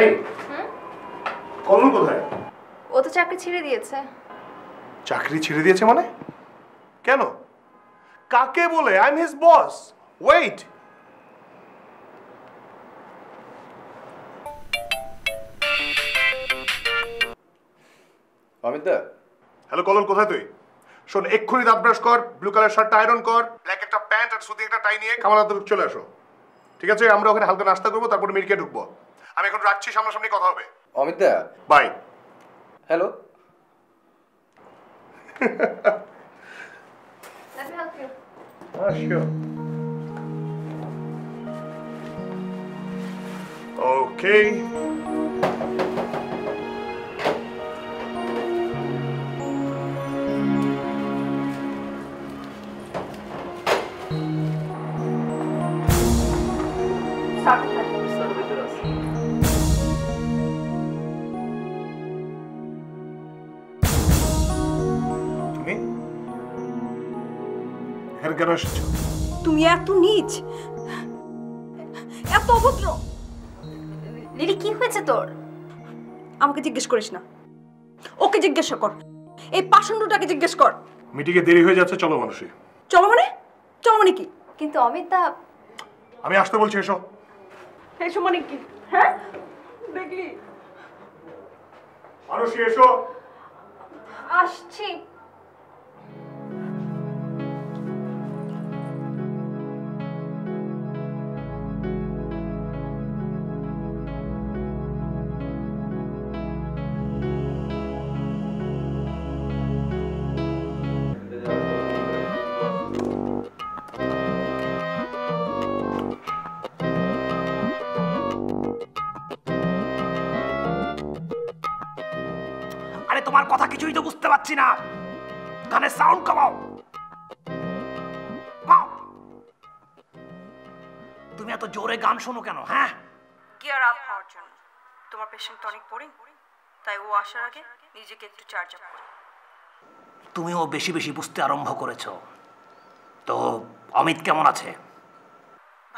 এই কলম কোথায়? ও তো চাকরি ছেড়ে দিয়েছে। চাকরি ছেড়ে দিয়েছে মানে? কেন? কাকে বলে? I am his boss. Wait. Amit da, hello Kalam, কোথায় তুই? শোন, এক্ষুনি দাঁত ব্রাশ কর, ব্লু কালার শার্টটা আয়রন কর, ব্ল্যাক একটা প্যান্ট আর সুতি একটা টাই নিয়ে কামানাতে চলে আসো। ঠিক আছে? আমরা ওখানে হালকা নাস্তা করবো, তারপর মিল্কে ঢুকবো। আমি এখন রাখছি, সামনাসামনি কথা হবে। Amit da. Bye. Hello. Let me help you. Sure. Okay. Sir ভিতরে আছে। তুমি এখানে কেন এসেছো? তুমি এত নীচ, এত অভদ্র। লিলি, কি হয়েছে তোর? আমাকে জিজ্ঞেস করিস না, ওকে জিজ্ঞাসা কর, এই পাষণ্ডটাকে জিজ্ঞেস কর। মিটিংয়ে দেরি হয়ে যাচ্ছে, চলো মানুষী। চলো মানে? চলো মানে কি? কিন্তু অমিতা। আমি আসতে বলছি, এসো। এসো মানে কি? হ্যাঁ দেখলি? মানুষী এসো। আসছি। আরে তোমার কথা কিছুই তো বুঝতে পারছি না, কানে সাউন্ড কমাও। বাহ! তুমি এত জোরে গান শোনো কেন? হ্যাঁ, গিয়ার আপ হওয়ার জন্য। তোমার পেশেন্ট অনেক বোরিং, তাই ও আসার আগে নিজেকে একটু চার্জ আপ করো। তুমিও বেশি বেশি বুঝতে আরম্ভ করেছো। তো অমিত কেমন আছে?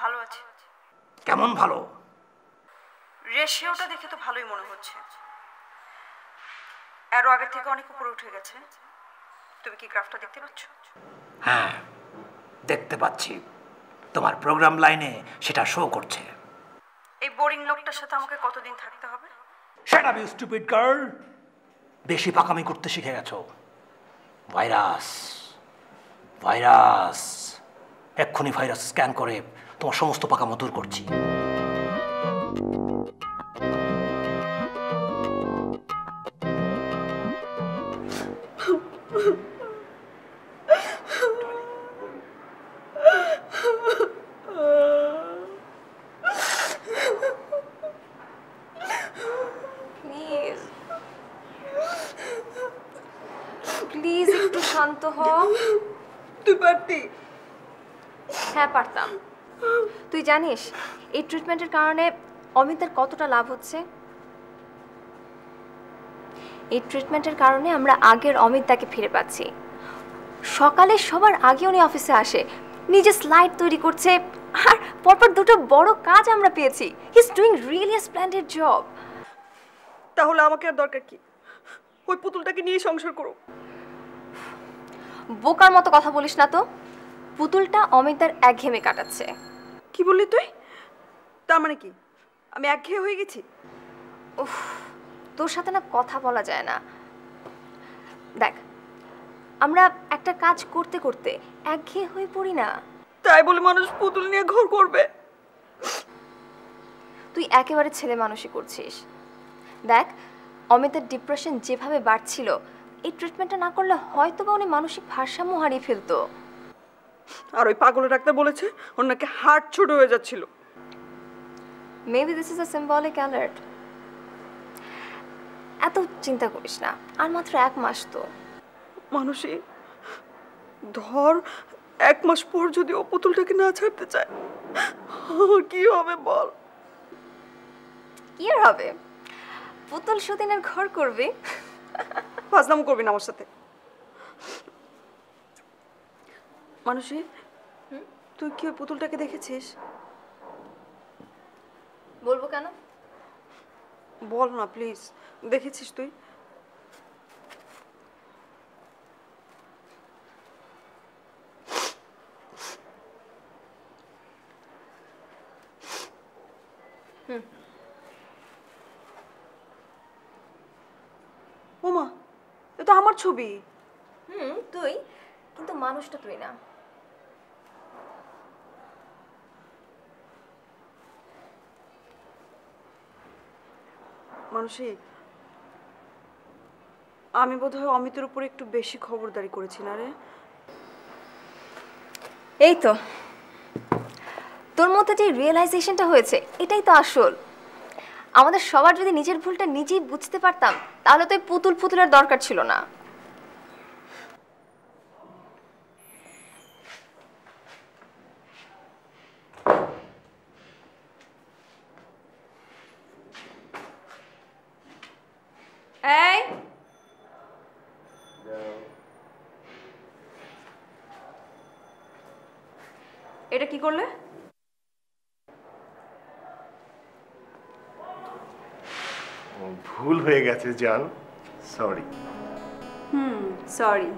ভালো আছে। কেমন ভালো? রেশিওটা দেখে তো ভালোই মনে হচ্ছে, আরো আগে থেকে অনেক উপরে উঠে গেছে। তুমি কি গ্রাফটা দেখতে পাচ্ছ? হ্যাঁ, দেখতে পাচ্ছি। তোমার প্রোগ্রাম লাইনে সেটা শো করছে। এই বোরিং লোকটার সাথে আমাকে কতদিন থাকতে হবে? Shut up you stupid girl. বেশি পাকামি করতে শিখে গেছো। Virus, virus. এক্ষুনি ভাইরাস স্ক্যান করে তোমার সমস্ত পাকামো দূর করছি। প্লিজ প্লিজ একটু শান্ত হ। তুই পারতি। হ্যাঁ পারতাম। তুই জানিস এই ট্রিটমেন্টের কারণে অমিতের কতটা লাভ হচ্ছে? এই ট্রিটমেন্টের কারণে আমরা আগের অমিতদাকে ফিরে পাচ্ছি। সকালে সবার আগে উনি অফিসে আসে, নিজে স্লাইড তৈরি করছে, আর পরপর দুটো বড় কাজ আমরা পেয়েছি। He is doing really a splendid job. তাহলে আমাকে আর দরকার কি? ওই পুতুলটাকে নিয়ে সংসার করো। বোকার মতো কথা বলিস না তো। পুতুলটা অমিতার একঘেয়েমি কাটাচ্ছে। কি বললি তুই? তার মানে কি আমি একঘেয়ে হয়ে গেছি? উফ, তোর সাথে না কথা বলা যায় না। দেখ, আমরা একটা কাজ করতে করতে একঘেয়ে হয়ে পড়ি না? তা তাই বলে মানুষ পুতুল নিয়ে ঘর করবে? তুই একেবারে ছেলে মানুষই করছিস। দেখ, অমিতের ডিপ্রেশন যেভাবে বাড়ছিল, এই ট্রিটমেন্টটা না করলে হয়তো বা উনি মানসিক ভারসাম্য হারিয়ে ফেলতো। আর ওই পাগলের ডাক্তার বলেছে ওর নাকি হার্ট ছোট হয়ে যাচ্ছিল। Maybe this is a symbolic alert. এত চিন্তা করিস না, আর মাত্র 1 মাস তো। মানুষই ধর 1 মাস পর যদি ও পুতুলটাকে না ছাড়তে চায়, আমার কি হবে বল? কি আর হবে, পুতুল সুদিনের ঘর করবে। ফাজলামো করবি না আমার সাথে। মানুষই তুই কি ওই পুতুলটাকে দেখেছিস? বলবো কেন? বল না প্লিজ, দেখেছিস তুই? ওমা, এটা আমার ছবি। তুই, কিন্তু মানুষটা তুই না। মানুষই আমি বোধহয় অমিতের উপর একটু বেশি খবরদারি করেছি না রে? এই তো, তোর মধ্যে যে রিয়েলাইজেশনটা হয়েছে, এটাই তো আসল। আমাদের সবার যদি নিজের ভুলটা নিজেই বুঝতে পারতাম, তাহলে তো এই পুতুলের দরকার ছিল না। এই এটা কি করলে? ভুল হয়ে গেছে জান, সরি। সরি।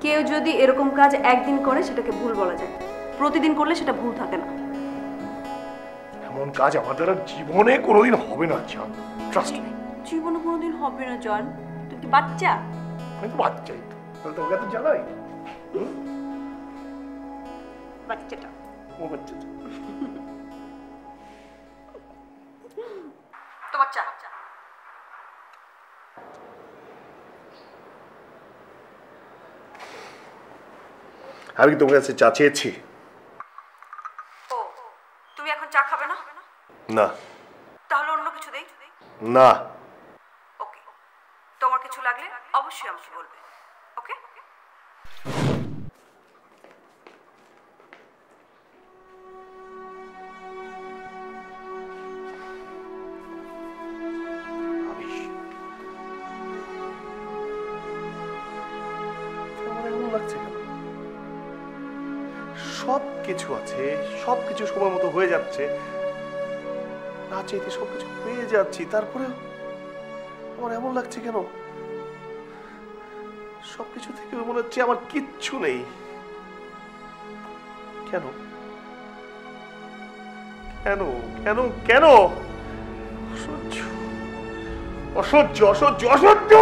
কেউ যদি এরকম কাজ একদিন করে সেটাকে ভুল বলা যায়, প্রতিদিন করলে সেটা ভুল থাকে না। এমন কাজ আমার দ্বারা জীবনে কোনোদিন হবে না জান, ট্রাস্ট মি। জীবনে কোনোদিন হবে না জন। তুই কি বাচ্চা? আমি তো বাচ্চাই তো, তাহলে তোকে তো জানাই। বাচ্চাটা ও বাচ্চা তোমার চা। আমি কি তোমার কাছে চা চেয়েছি? ও, তুমি এখন চা খাবে না? না। তাহলে অন্য কিছু দেই? না। ওকে, তোমার কিছু লাগলে অবশ্যই আমাকে বলবে। ওকে? আমার এমন লাগছে কেন? সব কিছু আছে, সব কিছু সময় মতো হয়ে যাচ্ছে, না চাইতে সবকিছু পেয়ে যাচ্ছি, তারপরে আমার এমন লাগছে কেন? সবকিছু থেকে মনে হচ্ছে আমার কিচ্ছু নেই। কেন কেন কেন কেন? অসহ্য অসহ্য অসহ্য অসহ্য!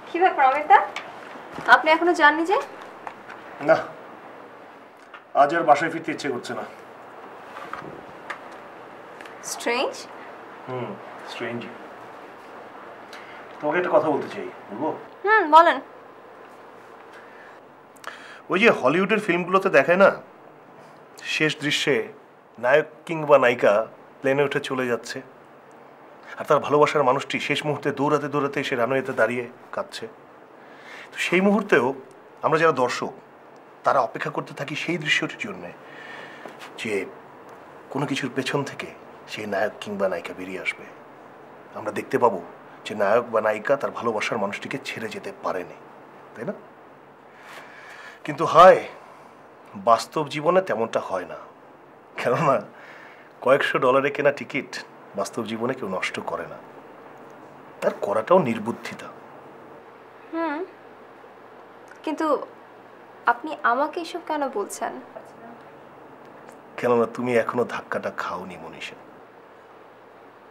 কি ব্যাপার অমিতা? আপনি এখনো যাননি যে? না, আজ আর বাসায় ফিরতে ইচ্ছে করছে না। স্ট্রেঞ্জ। স্ট্রেঞ্জ। তোমাকে একটা কথা বলতে চাই, বলবো? বলেন। ওই যে হলিউডের ফিল্মগুলোতে দেখায় না, শেষ দৃশ্যে নায়ক কিংবা নায়িকা প্লেনে উঠে চলে যাচ্ছে আর তার ভালোবাসার মানুষটি শেষ মুহূর্তে দৌড়াতে দৌড়াতে এসে রানওয়েতে দাঁড়িয়ে কাঁদছে। তো সেই মুহূর্তেও আমরা যারা দর্শক তারা অপেক্ষা করতে থাকি সেই দৃশ্যটির জন্যে, যে কোনো কিছুর পেছন থেকে সেই নায়ক কিংবা নায়িকা বেরিয়ে আসবে। আমরা দেখতে পাবো যে নায়ক বা নায়িকা তার ভালোবাসার মানুষটিকে ছেড়ে যেতে পারেনি, তাই না? কিন্তু হয় বাস্তব জীবনে তেমনটা হয় না, কেননা কয়েকশো ডলারে কেনা টিকিট বাস্তব জীবনে কেউ নষ্ট করে না, তার করাটাও নির্বুদ্ধিতা। কিন্তু আপনি আমাকে এসব কেন বলছেন? কেননা তুমি এখনো ধাক্কাটা খাওনি মনীষা।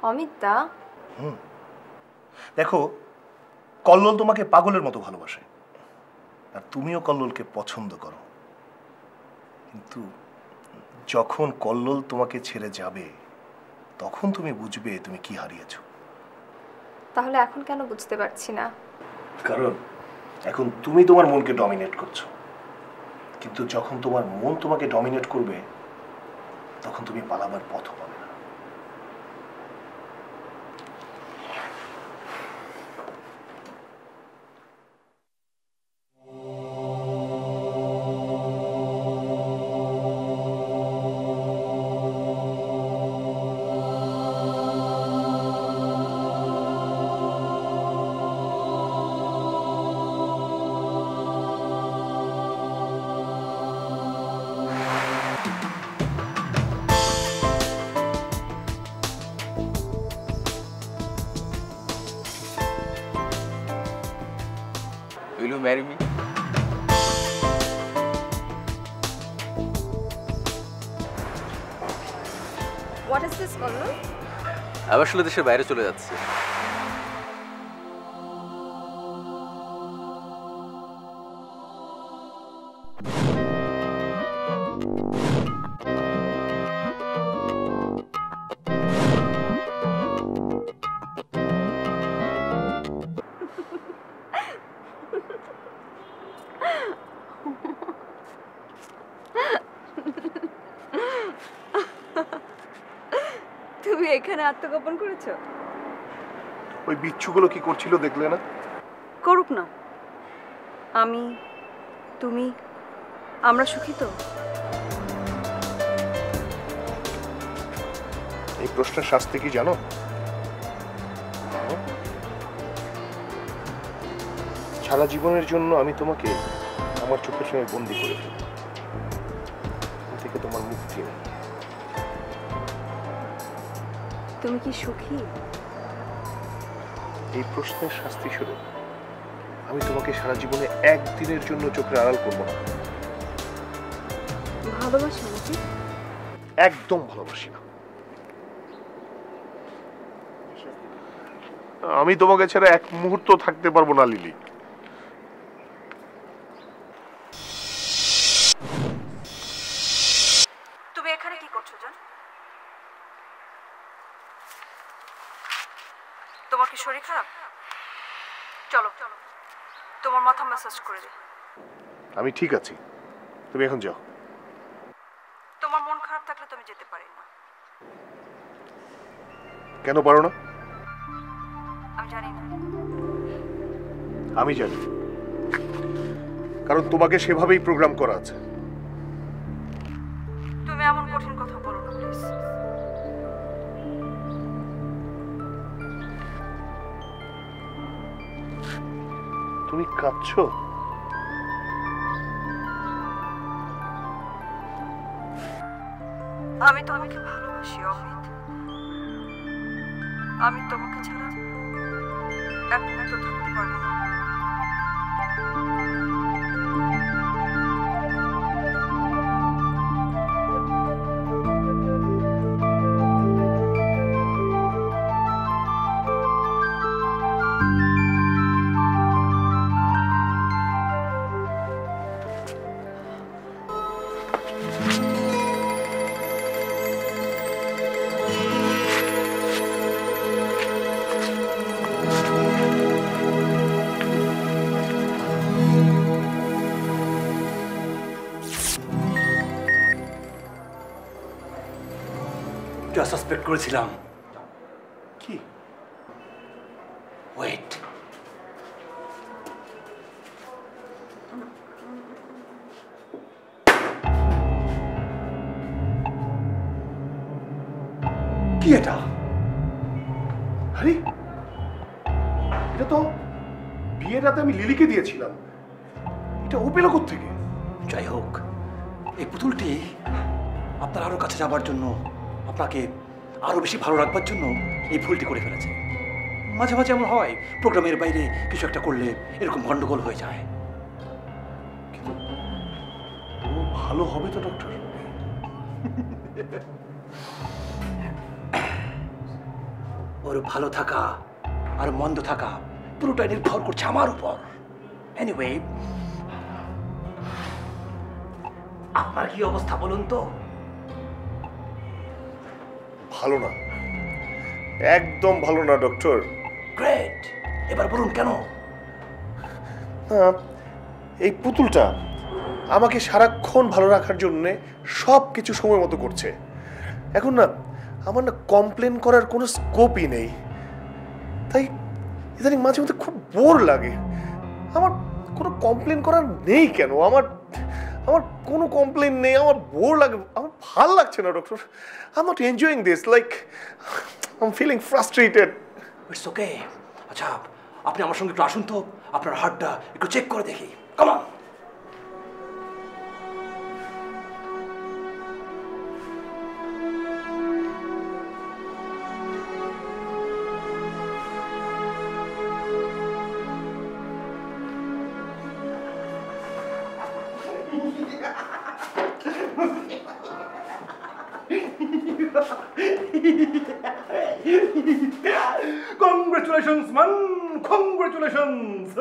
অমিত দা, দেখো, কল্লোল তোমাকে পাগলের মতো ভালোবাসে আর তুমিও কল্লোলকে পছন্দ করো, কিন্তু যখন কল্লোল তোমাকে ছেড়ে যাবে তখন তুমি বুঝবে তুমি কি হারিয়েছো। তাহলে এখন কেন বুঝতে পারছি না? কারণ এখন তুমি তোমার মনকে ডমিনেট করছো, কিন্তু যখন তোমার মন তোমাকে ডমিনেট করবে তখন তুমি পালাবার পথ পাবে না। Will you marry me? What is this Kallol? আমি আসলে দেশের বাইরে চলে যাচ্ছি। তুমি এখানে আত্মগোপন করেছো? ওই বিচ্ছুগুলো কি করছিল দেখলে না? করুক না, আমি, তুমি, আমরা সুখী তো। এই প্রশ্নের শাস্তি কি জানো? সারা জীবনের জন্য আমি তোমাকে আমার চোখের সঙ্গে বন্দি করে ফেলব, এখান থেকে তোমার মুক্তি নেই। তুমি কি সুখী? এই প্রশ্নের শাস্তি স্বরূপ আমি তোমাকে সারা জীবনে একদিনের জন্য চোখের আড়াল করব না। ভালোবাসি নাকি? একদম ভালোবাসি না। আমি তোমাকে ছাড়া এক মুহূর্ত থাকতে পারবো না লিলি। তুমি এখানে কি করছো জান? তোমার কি শরীর খারাপ? চলো তোমার মাথা ম্যাসাজ করে দে। আমি ঠিক আছি, তুমি এখন যাও। তোমার মন খারাপ থাকলে তুমি যেতে পারি না। কেন পারো না? আমি জানি না। আমি জানি, কারণ তোমাকে সেভাবেই প্রোগ্রাম করা আছে। তুমি এমন কঠিন কথা বলো না প্লিজ। তুমি কাঁদছো? আমি তোমাকে ভালোবাসি অমিত। আমি তোমাকে ছাড়া এক মুহূর্ত থাকতে পারবো না। যা সাসপেক্ট করেছিলাম। কি? ওয়েট, কি এটা? আরে এটা তো বিয়ের রাতে আমি লিলিকে দিয়েছিলাম। এটা ও পেল কোত্থেকে? যাই হোক, এই পুতুলটি আপনার আরো কাছে যাবার জন্য, আপনাকে আরো বেশি ভালো রাখবার জন্য এই ভুলটি করে ফেলেছে। মাঝে মাঝে এমন হয়, প্রোগ্রামের বাইরে কিছু একটা করলে এরকম গন্ডগোল হয়ে যায়। কিন্তু ও ভালো হবে তো ডক্টর? ওর ভালো থাকা আর মন্দ থাকা পুরোটাই নির্ভর করছে আমার উপর। এনিওয়ে, আপনার কি অবস্থা বলুন তো? ভালো না, একদম ভালো না ডক্টর। গ্রেট, এবার বলুন কেন? এই পুতুলটা আমাকে সারাক্ষণ ভালো রাখার জন্যে সব কিছু সময় মতো করছে। এখন না আমার না কমপ্লেন করার কোনো স্কোপই নেই। তাই ইদানিং মাঝে মধ্যে খুব বোর লাগে। আমার কোনো কমপ্লেন করার নেই কেন? আমার আমার কোনো কমপ্লেন নেই, আমার বোর লাগে, আমার ভাল লাগছে না doctor. I am not enjoying this, like I am feeling frustrated. It's okay. আচ্ছা, আপনি আমার সঙ্গে একটু আসুন তো, আপনার হার্টটা একটু চেক করে দেখি। Come on. Congratulations man, congratulations.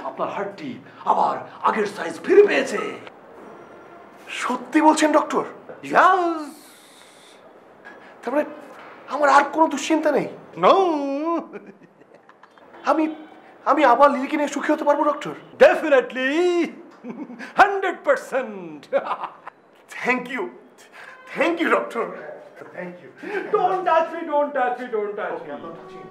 আপনার হার্টটি আবার আগের সাইজ ফিরে পেয়েছে। সত্যি বলছেন ডক্টর? ইয়াস। তারপরে আমার আর কোনো দুশ্চিন্তা নেই? নো। আমি আমি আবার লিলিকে নিয়ে সুখী হতে পারবো doctor? Definitely, 100%। Thank you doctor, thank you. Don't touch me, don't touch me, don't touch me.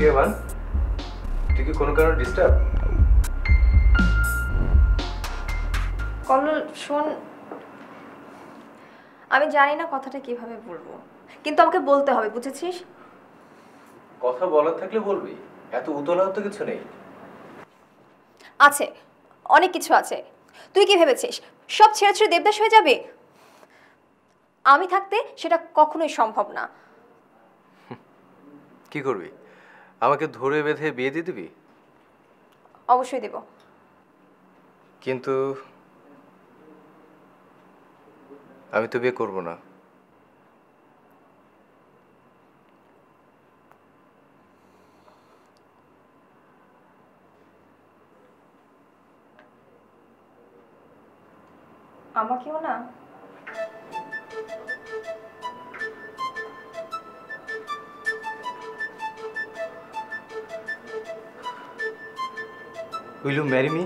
কে মান? তুই কি কোনো কারণে ডিস্টার্ব? কল্লোল শোন, আমি জানি না কথাটা কিভাবে বলবো, কিন্তু আমাকে বলতে হবে, বুঝেছিস? কথা বলার থাকলে বলবি, এত উতলাও তো কিছু নেই। আছে, অনেক কিছু আছে। তুই কি ভেবেছিস সব ছেড়ে ছেড়ে দেবদাস হয়ে যাবে? আমি থাকতে সেটা কখনোই সম্ভব না। কি করবি? আমাকে ধরে বেঁধে বিয়ে দিয়ে দিবি? অবশ্যই দেব। কিন্তু আমি তো বিয়ে করব না। আমাকেও না। Will you marry me?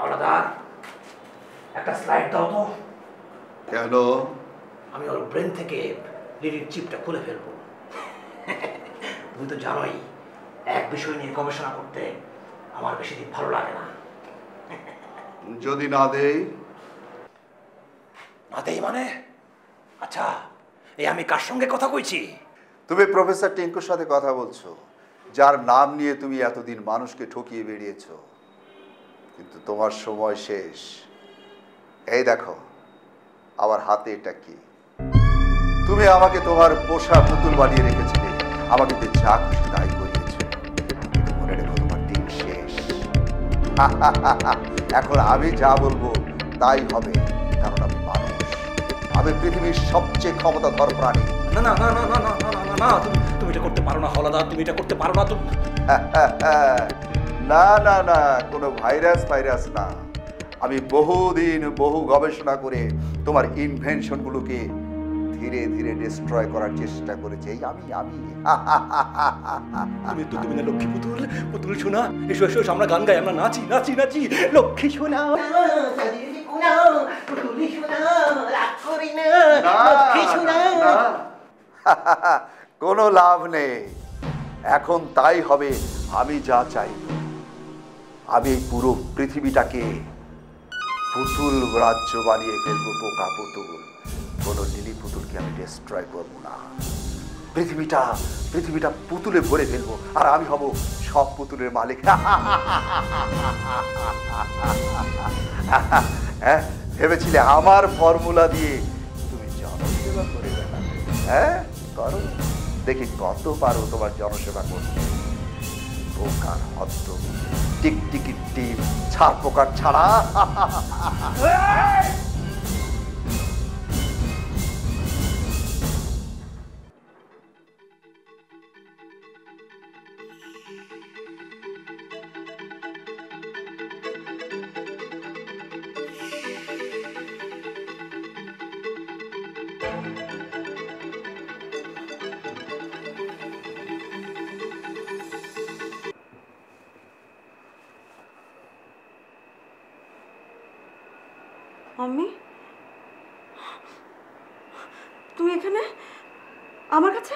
Howlader, একটা স্লাইড দাও তো। কেন? আমি ওর ব্রেন থেকে লিলির চিপটা খুলে ফেলবো। তুমি তো জানোই এক বিষয় নিয়ে গবেষণা করতে আমার বেশি দিন ভালো লাগে না। যদি না দেই? না দেই মানে? আচ্ছা, এই আমি কার সঙ্গে কথা কইছি? তুমি প্রফেসর টিঙ্কুর সাথে কথা বলছো, যার নাম নিয়ে তুমি এতদিন মানুষকে ঠকিয়ে বেরিয়েছো। কিন্তু তোমার সময় শেষ। এই দেখো আমার হাতে এটা কি। তুমি আমাকে তোমার পোষা পুতুল বানিয়ে রেখেছিলে, আমাকে দিয়ে যা খুশি তাই করিয়েছো। কিন্তু মনে রেখো তোমার দিন শেষ। এখন আমি যা বলবো তাই হবে, কারণ আমি মানুষ। আমি পৃথিবীর সবচেয়ে ক্ষমতাধর প্রাণী। না না না না না না না না না, তুমি এটা করতে পারো না হলাদা, তুমি এটা করতে পারো না। তুমি না না না, কোনো ভাইরাস না। আমি বহুদিন বহু গবেষণা করে তোমার ইনভেনশনগুলোকে ধীরে ধীরে ডিস্ট্রয় করার চেষ্টা করেছি। এই আমি তুমি তো তুমি না লক্ষ্মী পুতুল, পুতুল শোনা, এসো এসো এসো, আমরা গান গাই, আমরা নাচি নাচি নাচি। লক্ষ্মী শোনা, কোনো লাভ নেই। এখন তাই হবে আমি যা চাই। আমি এই পুরো পৃথিবীটাকে পুতুল রাজ্য বানিয়ে ফেলবো, পোকা পুতুল। কোনো লিলি পুতুলকে আমি ডিস্ট্রয় করবো না। পৃথিবীটা পুতুলে ভরে ফেলবো, আর আমি হব সব পুতুলের মালিক। হ্যাঁ, ভেবেছিলে আমার ফর্মুলা দিয়ে তুমি জনসেবা করে বেড়াবে? হ্যাঁ, করো, দেখি কত পারো তোমার জনসেবা করতে। পোকার হদ্দ, টিকটিকির টিম, ছাড় পোকার ছাড়া। আমি, তুমি এখানে আমার কাছে?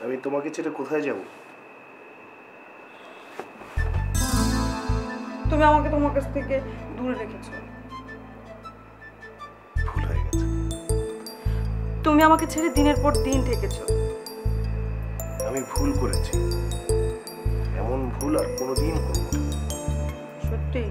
আমি তোমাকে ছেড়ে কোথায় যাব? তুমি আমাকে তোমার কাছ থেকে দূরে রেখেছো। ভুল হয়ে গেছে। তুমি আমাকে ছেড়ে দিনের পর দিন থেকেছো। আমি ভুল করেছি, এমন ভুল আর কোনোদিন করব না। সত্যি?